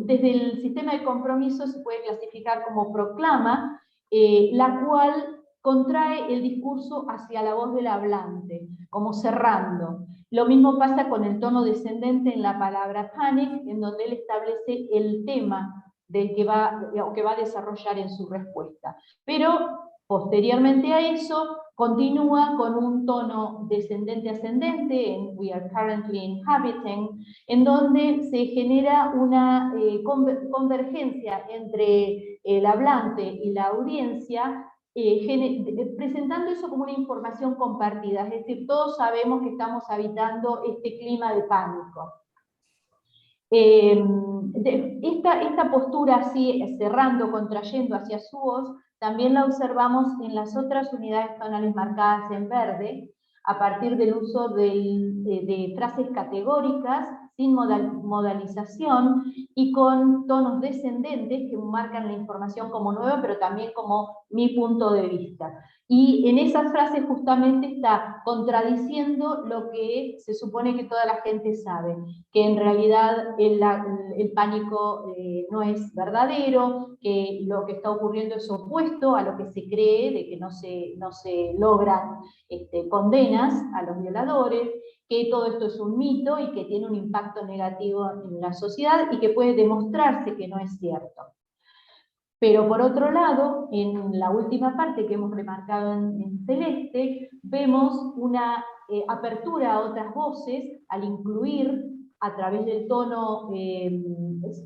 desde el sistema de compromiso se puede clasificar como proclama, la cual contrae el discurso hacia la voz del hablante, como cerrando. Lo mismo pasa con el tono descendente en la palabra panic, en donde él establece el tema del que va a desarrollar en su respuesta. Pero posteriormente a eso, continúa con un tono descendente-ascendente, en We are currently inhabiting, en donde se genera una convergencia entre el hablante y la audiencia, presentando eso como una información compartida, es decir, todos sabemos que estamos habitando este clima de pánico. Esta postura así, cerrando, contrayendo hacia su voz, también la observamos en las otras unidades tonales marcadas en verde, a partir del uso de frases categóricas, sin modalización, y con tonos descendentes que marcan la información como nueva, pero también como mi punto de vista. Y en esas frases justamente está contradiciendo lo que se supone que toda la gente sabe, que en realidad el pánico no es verdadero, que lo que está ocurriendo es opuesto a lo que se cree, de que no se logran condenas a los violadores, que todo esto es un mito y que tiene un impacto negativo en la sociedad y que puede demostrarse que no es cierto. Pero por otro lado, en la última parte que hemos remarcado en celeste, vemos una apertura a otras voces al incluir a través del tono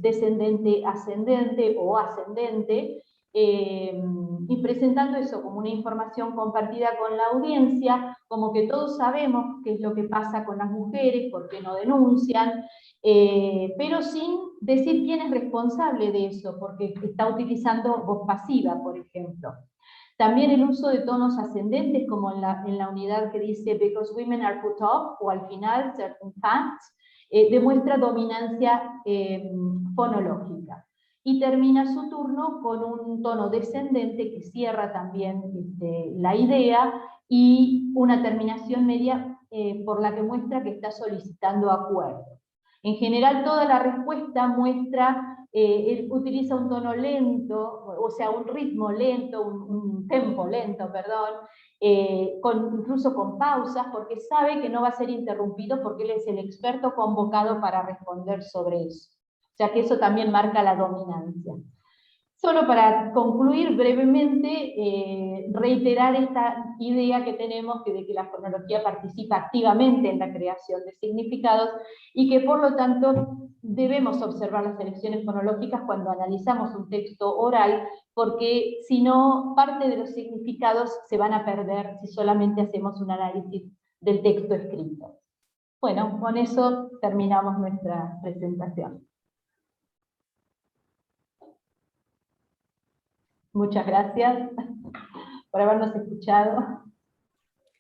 descendente-ascendente o ascendente, y presentando eso como una información compartida con la audiencia, como que todos sabemos qué es lo que pasa con las mujeres, por qué no denuncian, pero sin decir quién es responsable de eso, porque está utilizando voz pasiva, por ejemplo. También el uso de tonos ascendentes, como en la unidad que dice because women are put off, o al final certain facts, demuestra dominancia fonológica. Y termina su turno con un tono descendente que cierra también la idea, y una terminación media por la que muestra que está solicitando acuerdo. En general toda la respuesta muestra, utiliza un tono lento, o sea, un ritmo lento, un tempo lento, perdón, incluso con pausas, porque sabe que no va a ser interrumpido porque él es el experto convocado para responder sobre eso. O sea que eso también marca la dominancia. Solo para concluir brevemente, reiterar esta idea que tenemos de que la fonología participa activamente en la creación de significados y que por lo tanto debemos observar las elecciones fonológicas cuando analizamos un texto oral, porque si no, parte de los significados se van a perder si solamente hacemos un análisis del texto escrito. Bueno, con eso terminamos nuestra presentación. Muchas gracias por habernos escuchado.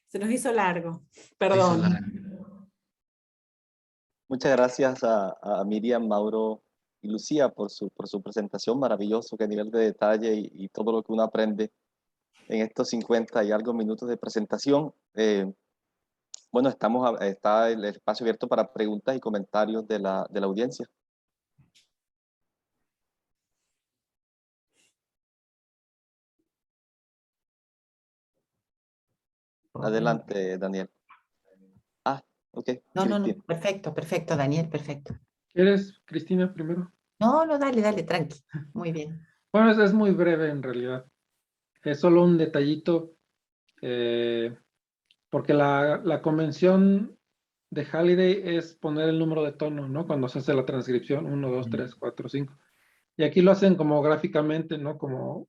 Se nos hizo largo, perdón. Muchas gracias a Miriam, Mauro y Lucía por su presentación, maravilloso, qué nivel de detalle y todo lo que uno aprende en estos 50 y algo minutos de presentación. Bueno, está el espacio abierto para preguntas y comentarios de la audiencia. Adelante, Daniel. Ah, ok. No, Cristina. perfecto, perfecto, Daniel, perfecto. ¿Quieres, Cristina, primero? No, dale, tranqui. Muy bien. Bueno, es muy breve en realidad. Es solo un detallito, porque la convención de Halliday es poner el número de tono, ¿no? Cuando se hace la transcripción, 1, 2, 3, 4, 5. Y aquí lo hacen como gráficamente, ¿no? Como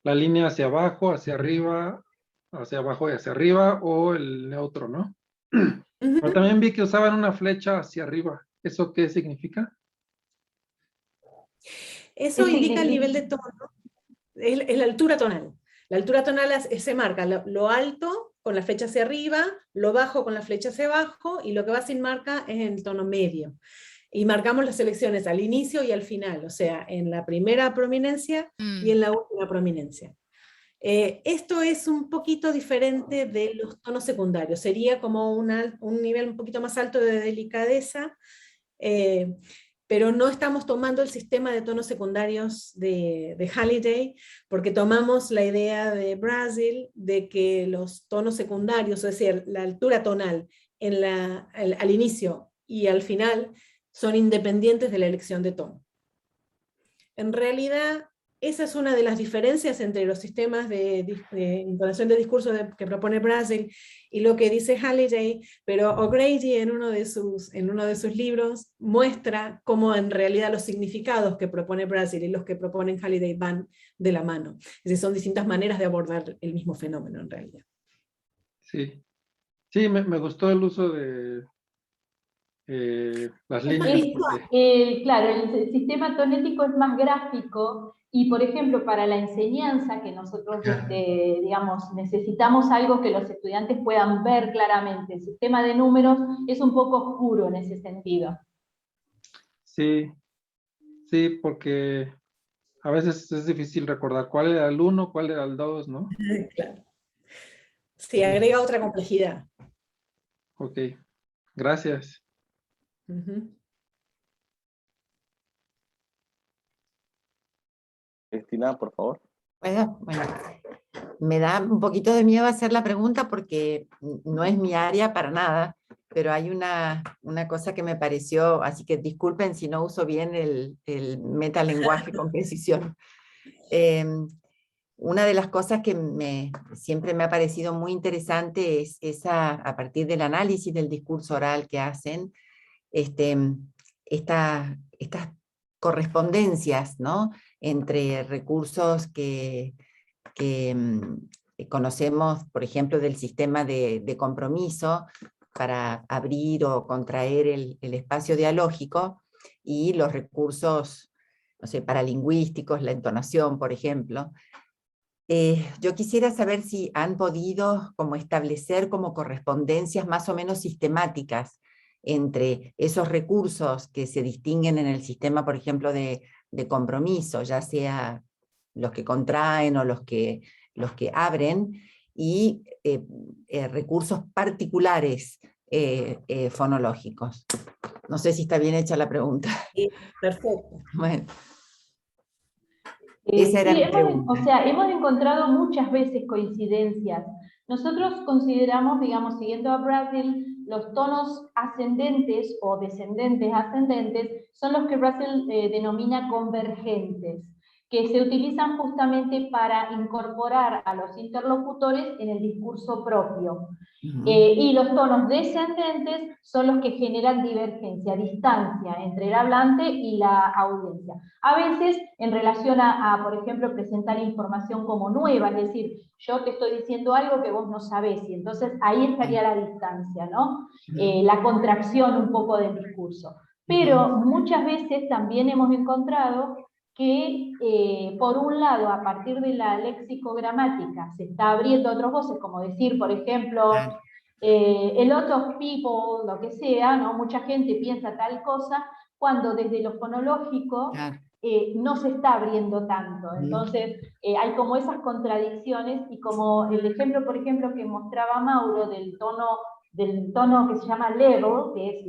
la línea hacia abajo, hacia arriba, hacia abajo y hacia arriba, o el neutro, ¿no? Pero también vi que usaban una flecha hacia arriba. ¿Eso qué significa? Eso indica el nivel de tono, es la altura tonal. La altura tonal se marca lo alto con la flecha hacia arriba, lo bajo con la flecha hacia abajo, y lo que va sin marca es el tono medio. Y marcamos las selecciones al inicio y al final, o sea, en la primera prominencia y en la última prominencia. Esto es un poquito diferente de los tonos secundarios, sería como un nivel un poquito más alto de delicadeza, pero no estamos tomando el sistema de tonos secundarios de Halliday, porque tomamos la idea de Brasil de que los tonos secundarios, es decir, la altura tonal al inicio y al final, son independientes de la elección de tono. En realidad, esa es una de las diferencias entre los sistemas de entonación de discurso que propone Brasil y lo que dice Halliday, pero O'Grady en uno de sus libros muestra cómo en realidad los significados que propone Brasil y los que proponen Halliday van de la mano. Es decir, son distintas maneras de abordar el mismo fenómeno en realidad. Sí, sí, me gustó el uso de las líneas. Claro, el sistema tonético es más gráfico, y por ejemplo para la enseñanza, que nosotros digamos, necesitamos algo que los estudiantes puedan ver claramente, el sistema de números es un poco oscuro en ese sentido. Sí, sí, porque a veces es difícil recordar cuál era el 1, cuál era el 2, ¿no? Claro. Sí, agrega otra complejidad. Ok, gracias. Cristina, por favor. Bueno, me da un poquito de miedo hacer la pregunta porque no es mi área para nada, pero hay una cosa que me pareció, así que disculpen si no uso bien el metalenguaje con precisión. Una de las cosas que siempre me ha parecido muy interesante es a partir del análisis del discurso oral que hacen, estas correspondencias, ¿no?, entre recursos que conocemos, por ejemplo, del sistema de compromiso para abrir o contraer el espacio dialógico, y los recursos, no sé, paralingüísticos, la entonación, por ejemplo. Yo quisiera saber si han podido como establecer como correspondencias más o menos sistemáticas entre esos recursos que se distinguen en el sistema, por ejemplo, de compromiso, ya sea los que contraen o los que abren, y recursos particulares fonológicos. No sé si está bien hecha la pregunta. Sí, perfecto. Bueno. Esa era mi pregunta. O sea, hemos encontrado muchas veces coincidencias. Nosotros consideramos, digamos, siguiendo a Brasil, los tonos ascendentes o descendentes ascendentes son los que Brasil denomina convergentes, que se utilizan justamente para incorporar a los interlocutores en el discurso propio. Y los tonos descendentes son los que generan divergencia, distancia entre el hablante y la audiencia. A veces en relación a, por ejemplo, presentar información como nueva, es decir, yo te estoy diciendo algo que vos no sabés, y entonces ahí estaría la distancia, ¿no? La contracción un poco del discurso. Pero muchas veces también hemos encontrado que, por un lado, a partir de la lexicogramática se está abriendo otras voces, como decir, por ejemplo, a lot of people, lo que sea, ¿no? Mucha gente piensa tal cosa, cuando desde lo fonológico no se está abriendo tanto. Entonces, hay como esas contradicciones, y como el ejemplo, por ejemplo, que mostraba Mauro del tono que se llama level, que es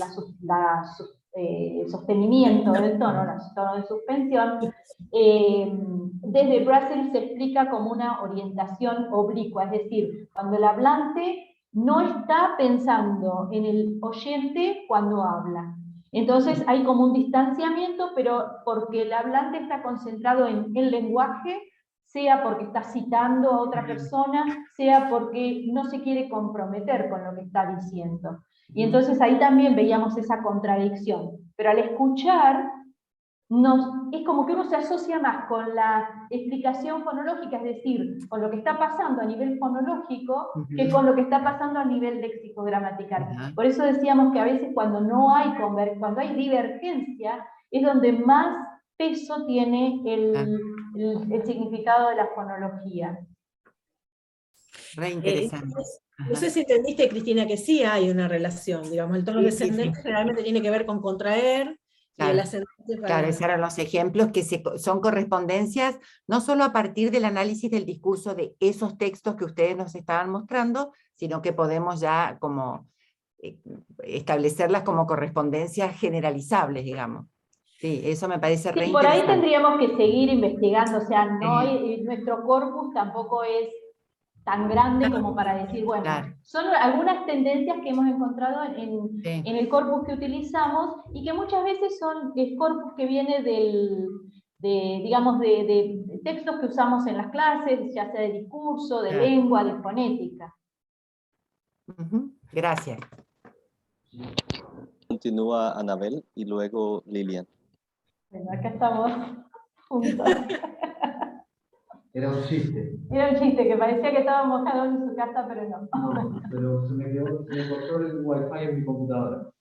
sostenimiento del tono, el tono de suspensión, desde Brassel se explica como una orientación oblicua, es decir, cuando el hablante no está pensando en el oyente cuando habla. Entonces hay como un distanciamiento, pero porque el hablante está concentrado en el lenguaje, sea porque está citando a otra persona, sea porque no se quiere comprometer con lo que está diciendo. Y entonces ahí también veíamos esa contradicción. Pero al escuchar, es como que uno se asocia más con la explicación fonológica, es decir, con lo que está pasando a nivel fonológico, que con lo que está pasando a nivel léxico-gramatical. Por eso decíamos que a veces cuando cuando hay divergencia, es donde más peso tiene el significado de la fonología. Re interesante. No sé si entendiste, Cristina, que sí hay una relación, digamos, el tono descendente generalmente tiene que ver con contraer, claro, y el ascendente para... Claro, esos eran los ejemplos que son correspondencias, no solo a partir del análisis del discurso de esos textos que ustedes nos estaban mostrando, sino que podemos ya como establecerlas como correspondencias generalizables, digamos. Sí, eso me parece re Sí, por ahí interesante. tendríamos que seguir investigando, o sea, nuestro corpus tampoco es tan grande como para decir, bueno, son algunas tendencias que hemos encontrado en el corpus que utilizamos y que muchas veces son el corpus que viene de textos que usamos en las clases, ya sea de discurso, de lengua, de fonética. Gracias. Continúa Anabel y luego Lilian. Bueno, acá estamos juntos. Era un chiste. Era un chiste, que parecía que estábamos cada uno en su casa, pero no. No, pero se me cortó el wifi en mi computadora.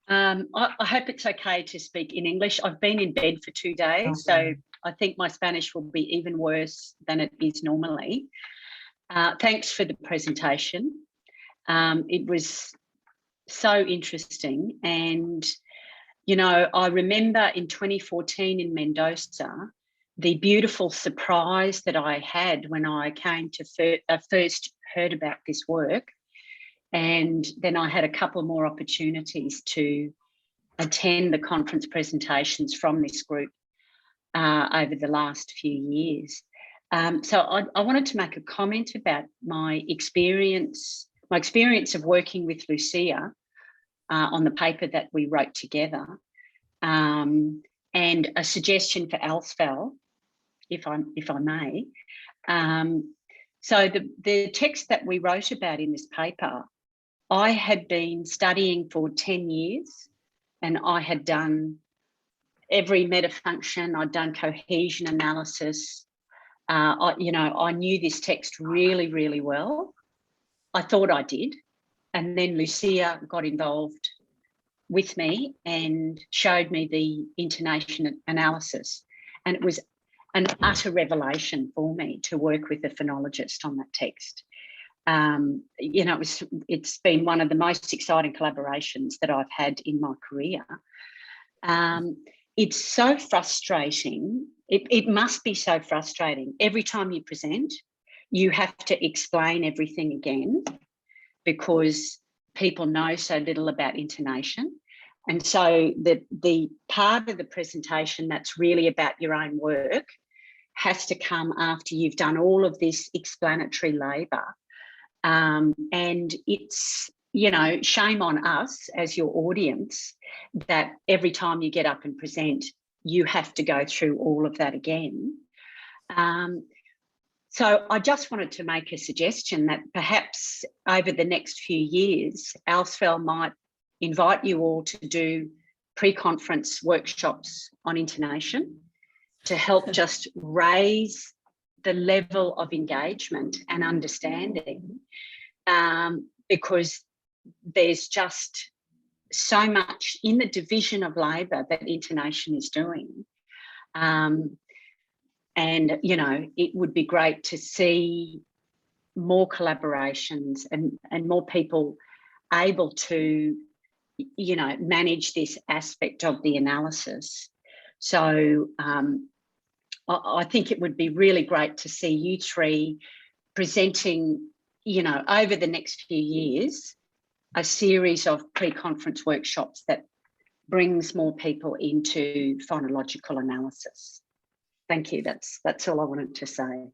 I hope it's okay to speak in English. I've been in bed for 2 days, so I think my Spanish will be even worse than it is normally. Thanks for the presentation. It was so interesting, and you know, I remember in 2014 in Mendoza, the beautiful surprise that I had when I came to first heard about this work. And then I had a couple more opportunities to attend the conference presentations from this group over the last few years. So I wanted to make a comment about my experience of working with Lucia on the paper that we wrote together, and a suggestion for Alsfel, if I may. So the text that we wrote about in this paper, I had been studying for 10 years, and I had done every metafunction. I'd done cohesion analysis. I knew this text really, really well. I thought I did. And then Lucia got involved with me and showed me the intonation analysis. And it was an utter revelation for me to work with a phonologist on that text. It's been one of the most exciting collaborations that I've had in my career. It's so frustrating. It must be so frustrating. Every time you present, you have to explain everything again because people know so little about intonation. And so the part of the presentation that's really about your own work has to come after you've done all of this explanatory labour. And it's, shame on us as your audience that every time you get up and present, you have to go through all of that again. So I just wanted to make a suggestion that perhaps over the next few years, Alsfel might invite you all to do pre-conference workshops on intonation to help just raise the level of engagement and understanding, because there's just so much in the division of labour that intonation is doing. And, it would be great to see more collaborations and more people able to, manage this aspect of the analysis. So I think it would be really great to see you three presenting, over the next few years, a series of pre-conference workshops that brings more people into phonological analysis. Thank you. That's all I wanted to say.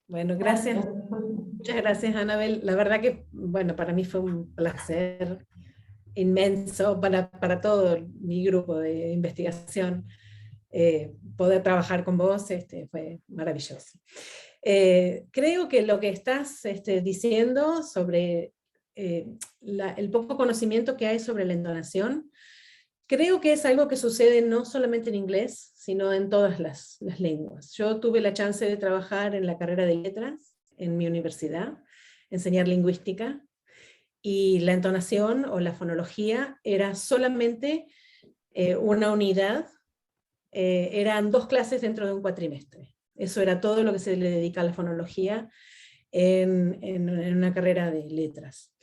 Bueno, gracias. Muchas gracias, Anabel. La verdad que, bueno, para mí fue un placer inmenso para todo mi grupo de investigación. Poder trabajar con vos fue maravilloso. Creo que lo que estás diciendo sobre el poco conocimiento que hay sobre la entonación, creo que es algo que sucede no solamente en inglés, sino en todas las lenguas. Yo tuve la chance de trabajar en la carrera de letras en mi universidad, enseñar lingüística, y la entonación o la fonología era solamente una unidad, eran 2 clases dentro de un cuatrimestre. Eso era todo lo que se le dedica a la fonología en una carrera de letras.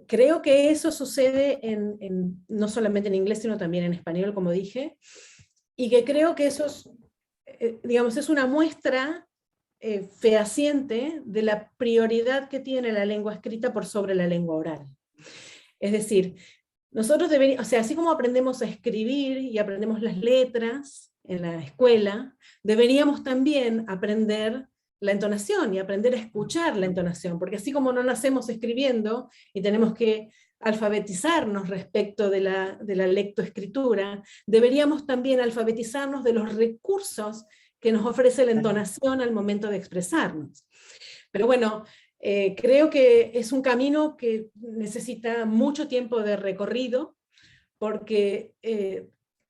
Creo que eso sucede no solamente en inglés, sino también en español, como dije, y que creo que eso es una muestra fehaciente de la prioridad que tiene la lengua escrita por sobre la lengua oral. Es decir, nosotros deberíamos, así como aprendemos a escribir y aprendemos las letras en la escuela, deberíamos también aprender la entonación y aprender a escuchar la entonación, porque así como no nacemos escribiendo y tenemos que alfabetizarnos respecto de la lectoescritura, deberíamos también alfabetizarnos de los recursos que nos ofrece la entonación al momento de expresarnos. Pero bueno, creo que es un camino que necesita mucho tiempo de recorrido, porque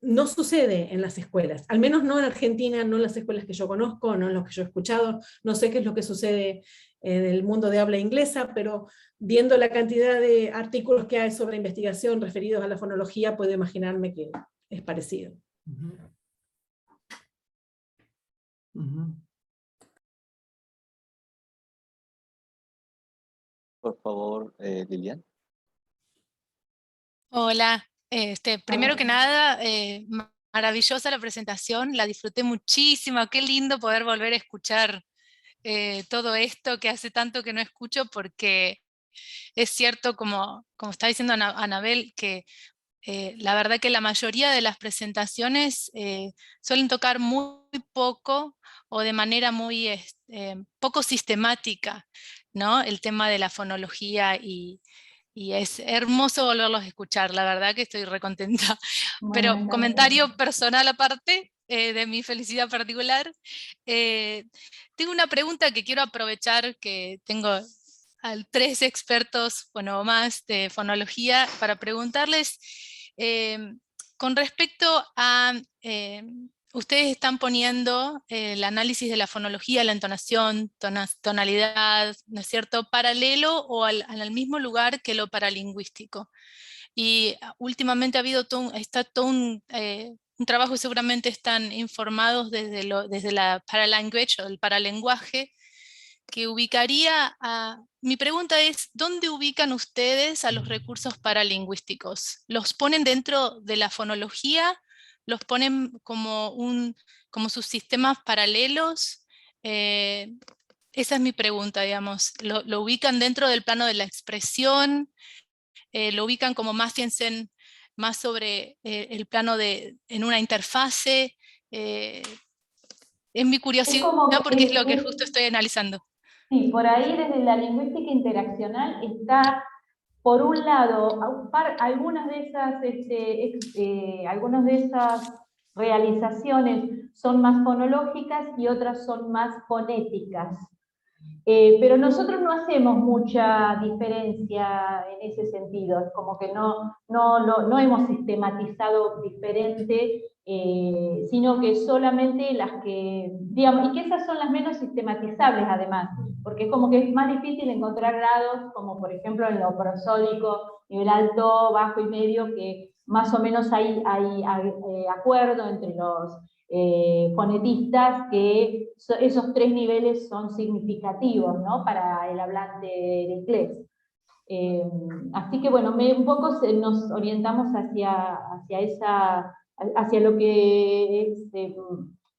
no sucede en las escuelas, al menos no en Argentina, no en las escuelas que yo conozco, no en las que yo he escuchado, no sé qué es lo que sucede en el mundo de habla inglesa, pero viendo la cantidad de artículos que hay sobre investigación referidos a la fonología, puedo imaginarme que es parecido. Por favor, Lilian. Hola, primero que nada, maravillosa la presentación, la disfruté muchísimo, qué lindo poder volver a escuchar todo esto que hace tanto que no escucho, porque es cierto, como está diciendo Anabel, que la verdad que la mayoría de las presentaciones suelen tocar muy poco o de manera muy poco sistemática, ¿no? El tema de la fonología, y es hermoso volverlos a escuchar, la verdad que estoy recontenta. Pero comentario personal aparte de mi felicidad particular, tengo una pregunta que quiero aprovechar, que tengo a 3 expertos, bueno, más de fonología, para preguntarles con respecto a, ustedes están poniendo el análisis de la fonología, la entonación, tonalidad, ¿no es cierto?, paralelo o al mismo lugar que lo paralingüístico. Y últimamente ha habido todo un trabajo, y seguramente están informados desde la paralanguage o el paralenguaje, que ubicaría mi pregunta es, ¿dónde ubican ustedes a los recursos paralingüísticos? ¿Los ponen dentro de la fonología? ¿Los ponen como sus sistemas paralelos? Esa es mi pregunta, digamos. ¿Lo ubican dentro del plano de la expresión? ¿Lo ubican como más sobre el plano en una interfase? Es mi curiosidad, porque es lo que justo estoy analizando. Sí, por ahí desde la lingüística interaccional está, por un lado, algunas de esas realizaciones son más fonológicas y otras son más fonéticas. Pero nosotros no hacemos mucha diferencia en ese sentido, es como que no hemos sistematizado diferente, sino que solamente las que, digamos, y que esas son las menos sistematizables además, porque es como que es más difícil encontrar grados, como por ejemplo en lo prosódico, nivel alto, bajo y medio, que más o menos hay acuerdo entre los fonetistas que esos 3 niveles son significativos, ¿no?, para el hablante de inglés. Así que bueno, un poco nos orientamos hacia lo que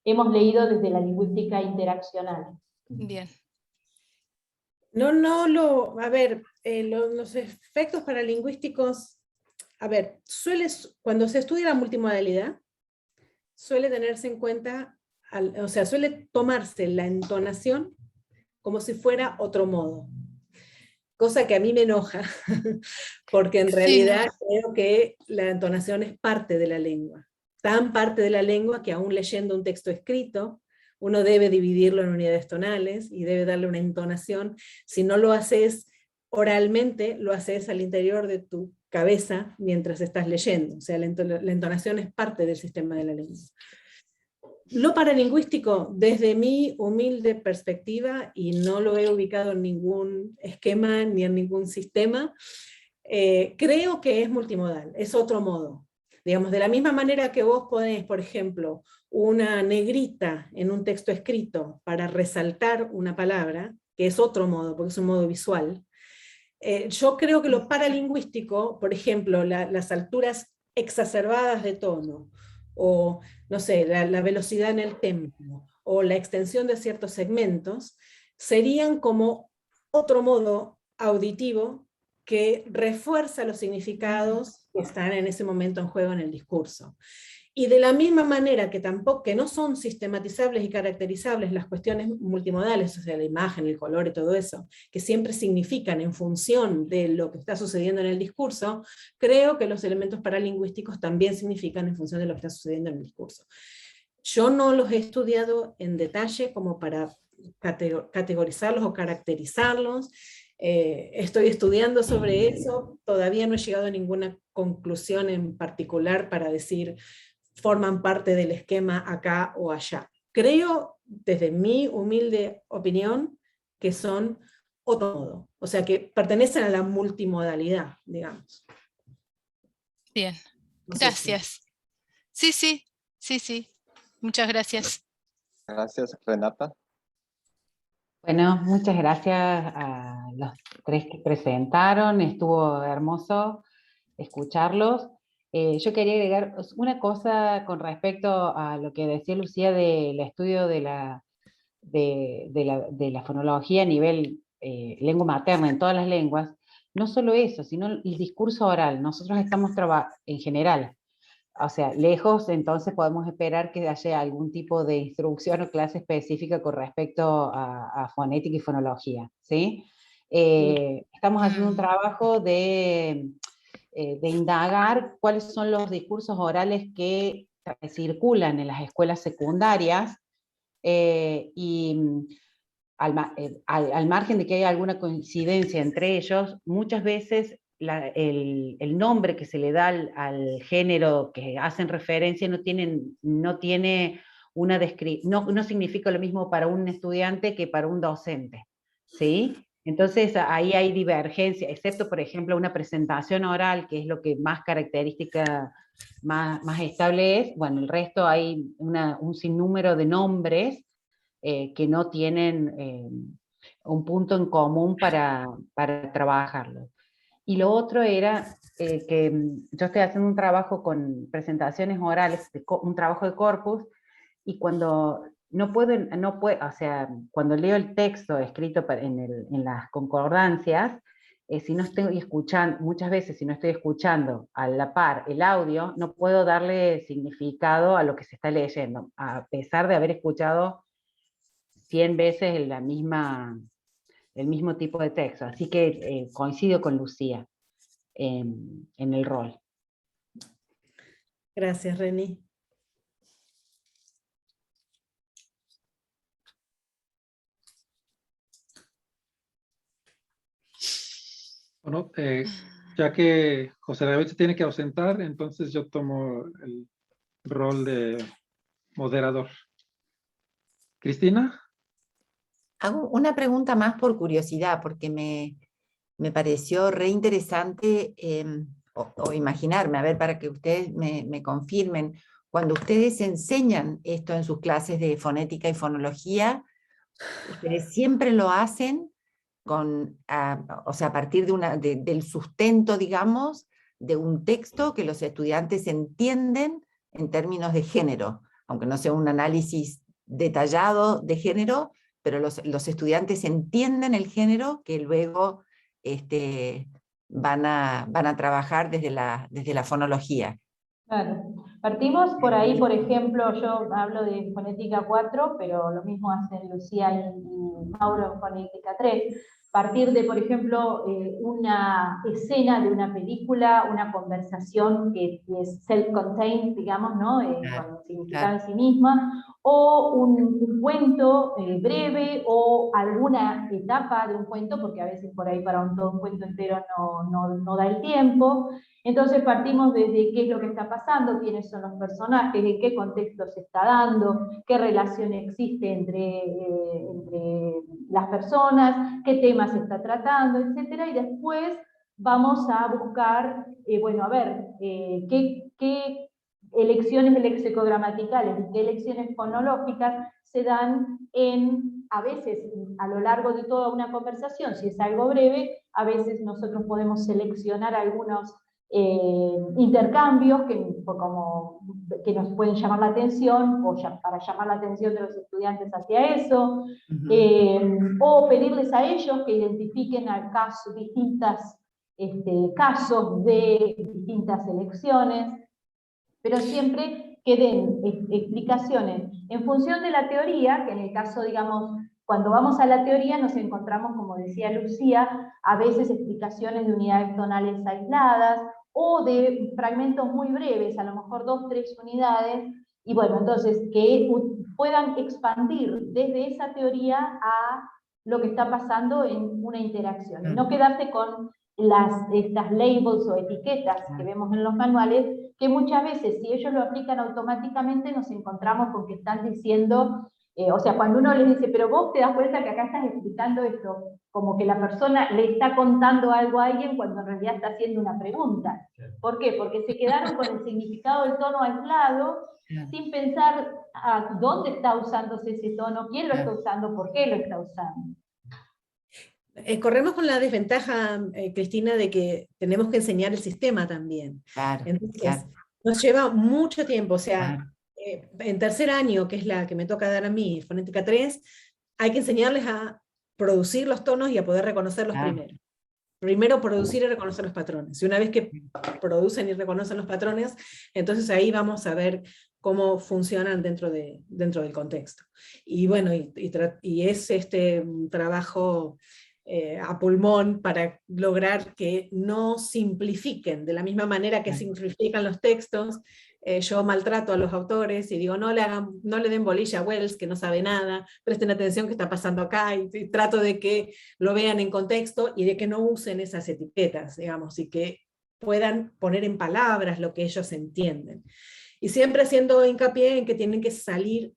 hemos leído desde la lingüística interaccional. Bien. A ver, los efectos paralingüísticos, a ver, cuando se estudia la multimodalidad, suele tenerse en cuenta, o sea, suele tomarse la entonación como si fuera otro modo. Cosa que a mí me enoja, porque en realidad creo que la entonación es parte de la lengua. Tan parte de la lengua que aún leyendo un texto escrito, uno debe dividirlo en unidades tonales y debe darle una entonación. Si no lo haces oralmente, lo haces al interior de tu cabeza mientras estás leyendo. O sea, la entonación es parte del sistema de la lengua. Lo paralingüístico, desde mi humilde perspectiva, y no lo he ubicado en ningún esquema ni en ningún sistema, creo que es multimodal, es otro modo. Digamos, de la misma manera que vos ponés, por ejemplo, una negrita en un texto escrito para resaltar una palabra, que es otro modo, porque es un modo visual, yo creo que lo paralingüístico, por ejemplo, las alturas exacerbadas de tono, o no sé, la velocidad en el tempo, o la extensión de ciertos segmentos, serían como otro modo auditivo que refuerza los significados que están en ese momento en juego en el discurso. Y de la misma manera que no son sistematizables y caracterizables las cuestiones multimodales, o sea, la imagen, el color y todo eso, que siempre significan en función de lo que está sucediendo en el discurso, creo que los elementos paralingüísticos también significan en función de lo que está sucediendo en el discurso. Yo no los he estudiado en detalle como para categorizarlos o caracterizarlos. Estoy estudiando sobre eso, todavía no he llegado a ninguna conclusión en particular para decir forman parte del esquema acá o allá. Creo, desde mi humilde opinión, que son otro modo, o sea que pertenecen a la multimodalidad, digamos. Bien, gracias. Sí, muchas gracias. Gracias, Renata. Bueno, muchas gracias a los tres que presentaron, estuvo hermoso escucharlos. Yo quería agregar una cosa con respecto a lo que decía Lucía del estudio de la fonología a nivel lengua materna en todas las lenguas. No solo eso, sino el discurso oral. Nosotros estamos en general, o sea, lejos, entonces podemos esperar que haya algún tipo de instrucción o clase específica con respecto a fonética y fonología, ¿sí? Estamos haciendo un trabajo de indagar cuáles son los discursos orales que circulan en las escuelas secundarias, y al margen de que haya alguna coincidencia entre ellos, muchas veces el nombre que se le da al género que hacen referencia no significa lo mismo para un estudiante que para un docente, ¿sí? Entonces ahí hay divergencia, excepto por ejemplo una presentación oral, que es lo que más característica más estable es. Bueno, el resto hay un sinnúmero de nombres que no tienen un punto en común para trabajarlo. Y lo otro era que yo estoy haciendo un trabajo con presentaciones orales, un trabajo de corpus, y cuando o sea, cuando leo el texto escrito en las concordancias, si no estoy escuchando, muchas veces si no estoy escuchando a la par el audio, no puedo darle significado a lo que se está leyendo, a pesar de haber escuchado 100 veces el mismo tipo de texto. Así que coincido con Lucía en el rol. Gracias, Reni. Bueno, ya que José David se tiene que ausentar, entonces yo tomo el rol de moderador. ¿Cristina? Hago una pregunta más por curiosidad, porque me pareció re interesante o imaginarme, a ver, para que ustedes me confirmen, cuando ustedes enseñan esto en sus clases de fonética y fonología, ustedes siempre lo hacen o sea, a partir del sustento, digamos, de un texto que los estudiantes entienden en términos de género, aunque no sea un análisis detallado de género, pero los estudiantes entienden el género que luego van a trabajar desde la fonología. Claro. Partimos por ahí, por ejemplo, yo hablo de fonética 4, pero lo mismo hacen Lucía y Mauro en fonética 3. Partir de, por ejemplo, una escena de una película, una conversación que es self-contained, digamos, ¿no? Con significado en sí misma, o un cuento breve, o alguna etapa de un cuento, porque a veces por ahí para todo un cuento entero no da el tiempo. Entonces partimos desde qué es lo que está pasando, quiénes son los personajes, en qué contexto se está dando, qué relación existe entre las personas, qué temas se está tratando, etc. Y después vamos a buscar, bueno, a ver, qué elecciones lexicogramaticales y qué elecciones fonológicas se dan a veces a lo largo de toda una conversación, si es algo breve, a veces nosotros podemos seleccionar algunos intercambios que nos pueden llamar la atención, o para llamar la atención de los estudiantes hacia eso, o pedirles a ellos que identifiquen distintos casos de distintas elecciones, pero siempre que den explicaciones en función de la teoría, que en el caso, digamos, cuando vamos a la teoría nos encontramos, como decía Lucía, a veces explicaciones de unidades tonales aisladas, o de fragmentos muy breves, a lo mejor 2 o 3 unidades, y bueno, entonces que puedan expandir desde esa teoría a lo que está pasando en una interacción, y no quedarse con estas labels o etiquetas que vemos en los manuales, que muchas veces, si ellos lo aplican automáticamente, nos encontramos con que están diciendo, o sea, cuando uno les dice, pero vos te das cuenta que acá estás explicando esto, como que la persona le está contando algo a alguien cuando en realidad está haciendo una pregunta. ¿Por qué? Porque se quedaron con el significado del tono aislado, sin pensar a dónde está usándose ese tono, quién lo está usando, por qué lo está usando. Corremos con la desventaja, Cristina, de que tenemos que enseñar el sistema también. Entonces, nos lleva mucho tiempo, o sea, en tercer año, que es la que me toca dar a mí, fonética 3, hay que enseñarles a producir los tonos y a poder reconocerlos primero. Primero producir y reconocer los patrones. Y una vez que producen y reconocen los patrones, entonces ahí vamos a ver cómo funcionan dentro del contexto. Y bueno, y es un trabajo a pulmón para lograr que no simplifiquen, de la misma manera que simplifican los textos. Yo maltrato a los autores y digo, no le den bolilla a Wells, que no sabe nada, presten atención qué está pasando acá, y trato de que lo vean en contexto y de que no usen esas etiquetas, digamos, y que puedan poner en palabras lo que ellos entienden. Y siempre haciendo hincapié en que tienen que salir,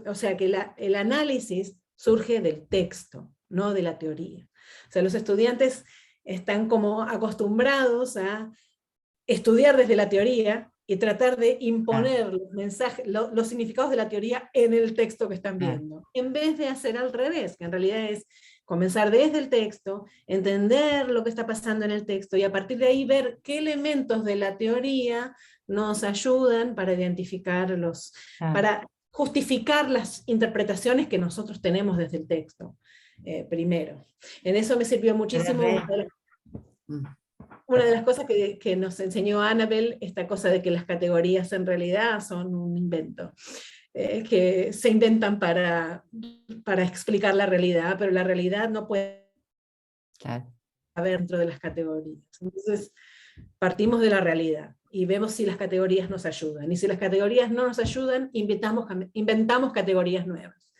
o sea, que el análisis surge del texto, no de la teoría. O sea, los estudiantes están como acostumbrados a estudiar desde la teoría y tratar de imponer los mensajes, los significados de la teoría en el texto que están viendo, en vez de hacer al revés, que en realidad es comenzar desde el texto, entender lo que está pasando en el texto, y a partir de ahí ver qué elementos de la teoría nos ayudan para identificar para justificar las interpretaciones que nosotros tenemos desde el texto. Primero. En eso me sirvió muchísimo una de las cosas que nos enseñó Annabel, esta cosa de que las categorías en realidad son un invento, que se inventan para explicar la realidad, pero la realidad no puede haber dentro de las categorías. Entonces partimos de la realidad y vemos si las categorías nos ayudan, y si las categorías no nos ayudan, inventamos categorías nuevas.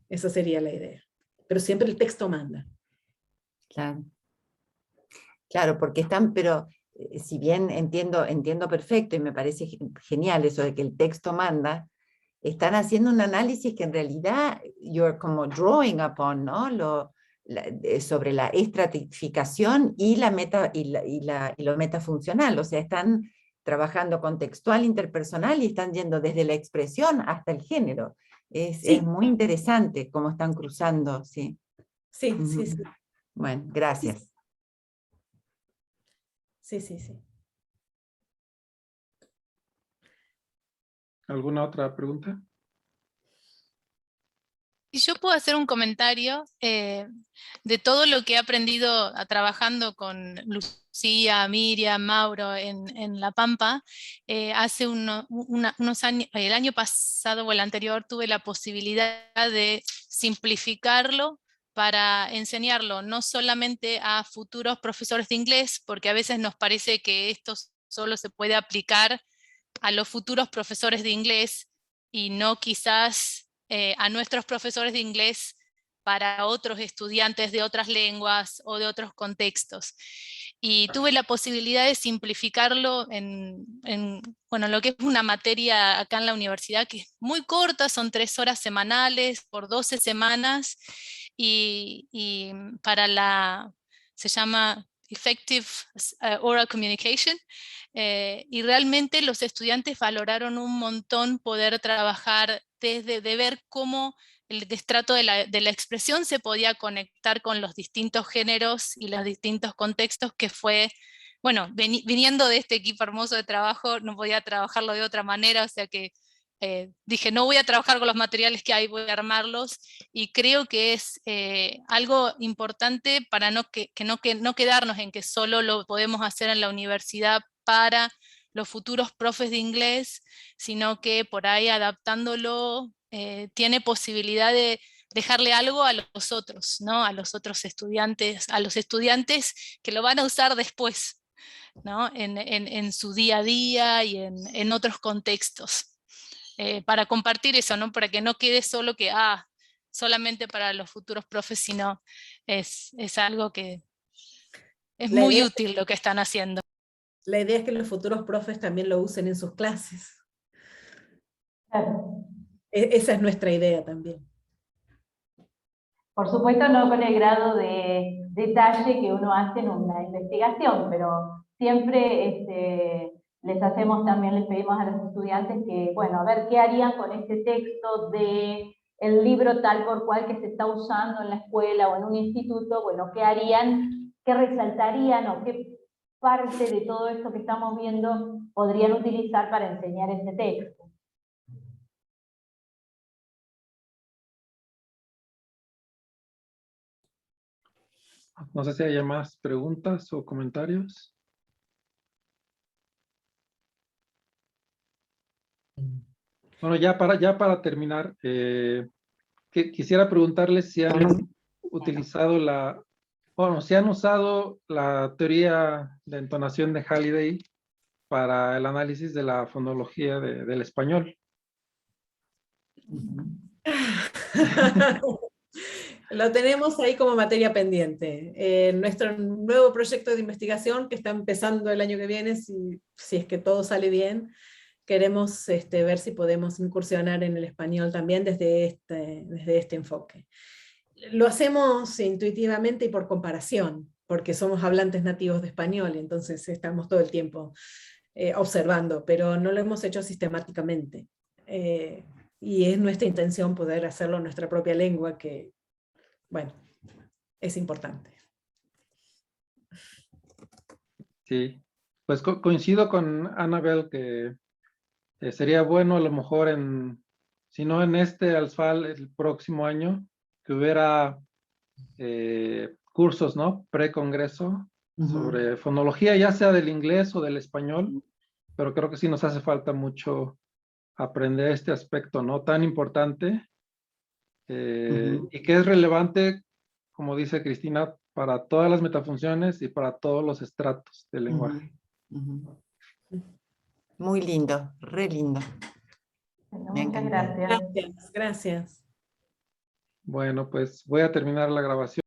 Esa sería la idea. Pero siempre el texto manda. Claro, porque pero si bien entiendo perfecto y me parece genial eso de que el texto manda, están haciendo un análisis que en realidad you're como drawing upon, ¿no? Sobre la estratificación y lo metafuncional, o sea, están trabajando contextual, interpersonal, y están yendo desde la expresión hasta el género. Es muy interesante cómo están cruzando, sí. Sí. Bueno, gracias. Sí. ¿Alguna otra pregunta? Y yo puedo hacer un comentario de todo lo que he aprendido trabajando con Lucía, Miriam, Mauro en La Pampa. Hace unos años, el año pasado o el anterior, tuve la posibilidad de simplificarlo para enseñarlo no solamente a futuros profesores de inglés, porque a veces nos parece que esto solo se puede aplicar a los futuros profesores de inglés y no quizás a nuestros profesores de inglés para otros estudiantes de otras lenguas o de otros contextos. Y tuve la posibilidad de simplificarlo en lo que es una materia acá en la universidad que es muy corta, son 3 horas semanales por 12 semanas, y se llama Effective Oral Communication, y realmente los estudiantes valoraron un montón poder trabajar de ver cómo el destrato de la expresión se podía conectar con los distintos géneros y los distintos contextos, que fue, bueno, viniendo de este equipo hermoso de trabajo, no podía trabajarlo de otra manera, o sea que dije, no voy a trabajar con los materiales que hay, voy a armarlos, y creo que es algo importante para no quedarnos en que solo lo podemos hacer en la universidad para los futuros profes de inglés, sino que por ahí adaptándolo tiene posibilidad de dejarle algo a los otros, ¿no? A los otros estudiantes, a los estudiantes que lo van a usar después, ¿no? En su día a día y en otros contextos. Para compartir eso, ¿no? Para que no quede solo que, solamente para los futuros profes, sino es algo que es muy útil lo que están haciendo. La idea es que los futuros profes también lo usen en sus clases. Claro. Esa es nuestra idea también. Por supuesto, no con el grado de detalle que uno hace en una investigación, pero siempre les pedimos a los estudiantes que, bueno, a ver qué harían con este texto de el libro tal por cual que se está usando en la escuela o en un instituto, bueno, qué harían, qué resaltarían o qué parte de todo esto que estamos viendo podrían utilizar para enseñar ese texto. No sé si haya más preguntas o comentarios. Bueno, ya para terminar, quisiera preguntarles si han utilizado si han usado la teoría de entonación de Halliday para el análisis de la fonología del español. Lo tenemos ahí como materia pendiente. Nuestro nuevo proyecto de investigación, que está empezando el año que viene, si es que todo sale bien, queremos ver si podemos incursionar en el español también desde este enfoque. Lo hacemos intuitivamente y por comparación, porque somos hablantes nativos de español, entonces estamos todo el tiempo observando, pero no lo hemos hecho sistemáticamente. Y es nuestra intención poder hacerlo en nuestra propia lengua, que, bueno, es importante. Sí, pues coincido con Annabel que sería bueno a lo mejor si no en ALSFAL, el próximo año, que hubiera cursos, ¿no? Pre-congreso sobre fonología, ya sea del inglés o del español, pero creo que sí nos hace falta mucho aprender este aspecto, ¿no? Tan importante y que es relevante, como dice Cristina, para todas las metafunciones y para todos los estratos del lenguaje. Muy lindo, re lindo. Muchas gracias. Gracias. Bueno, pues voy a terminar la grabación.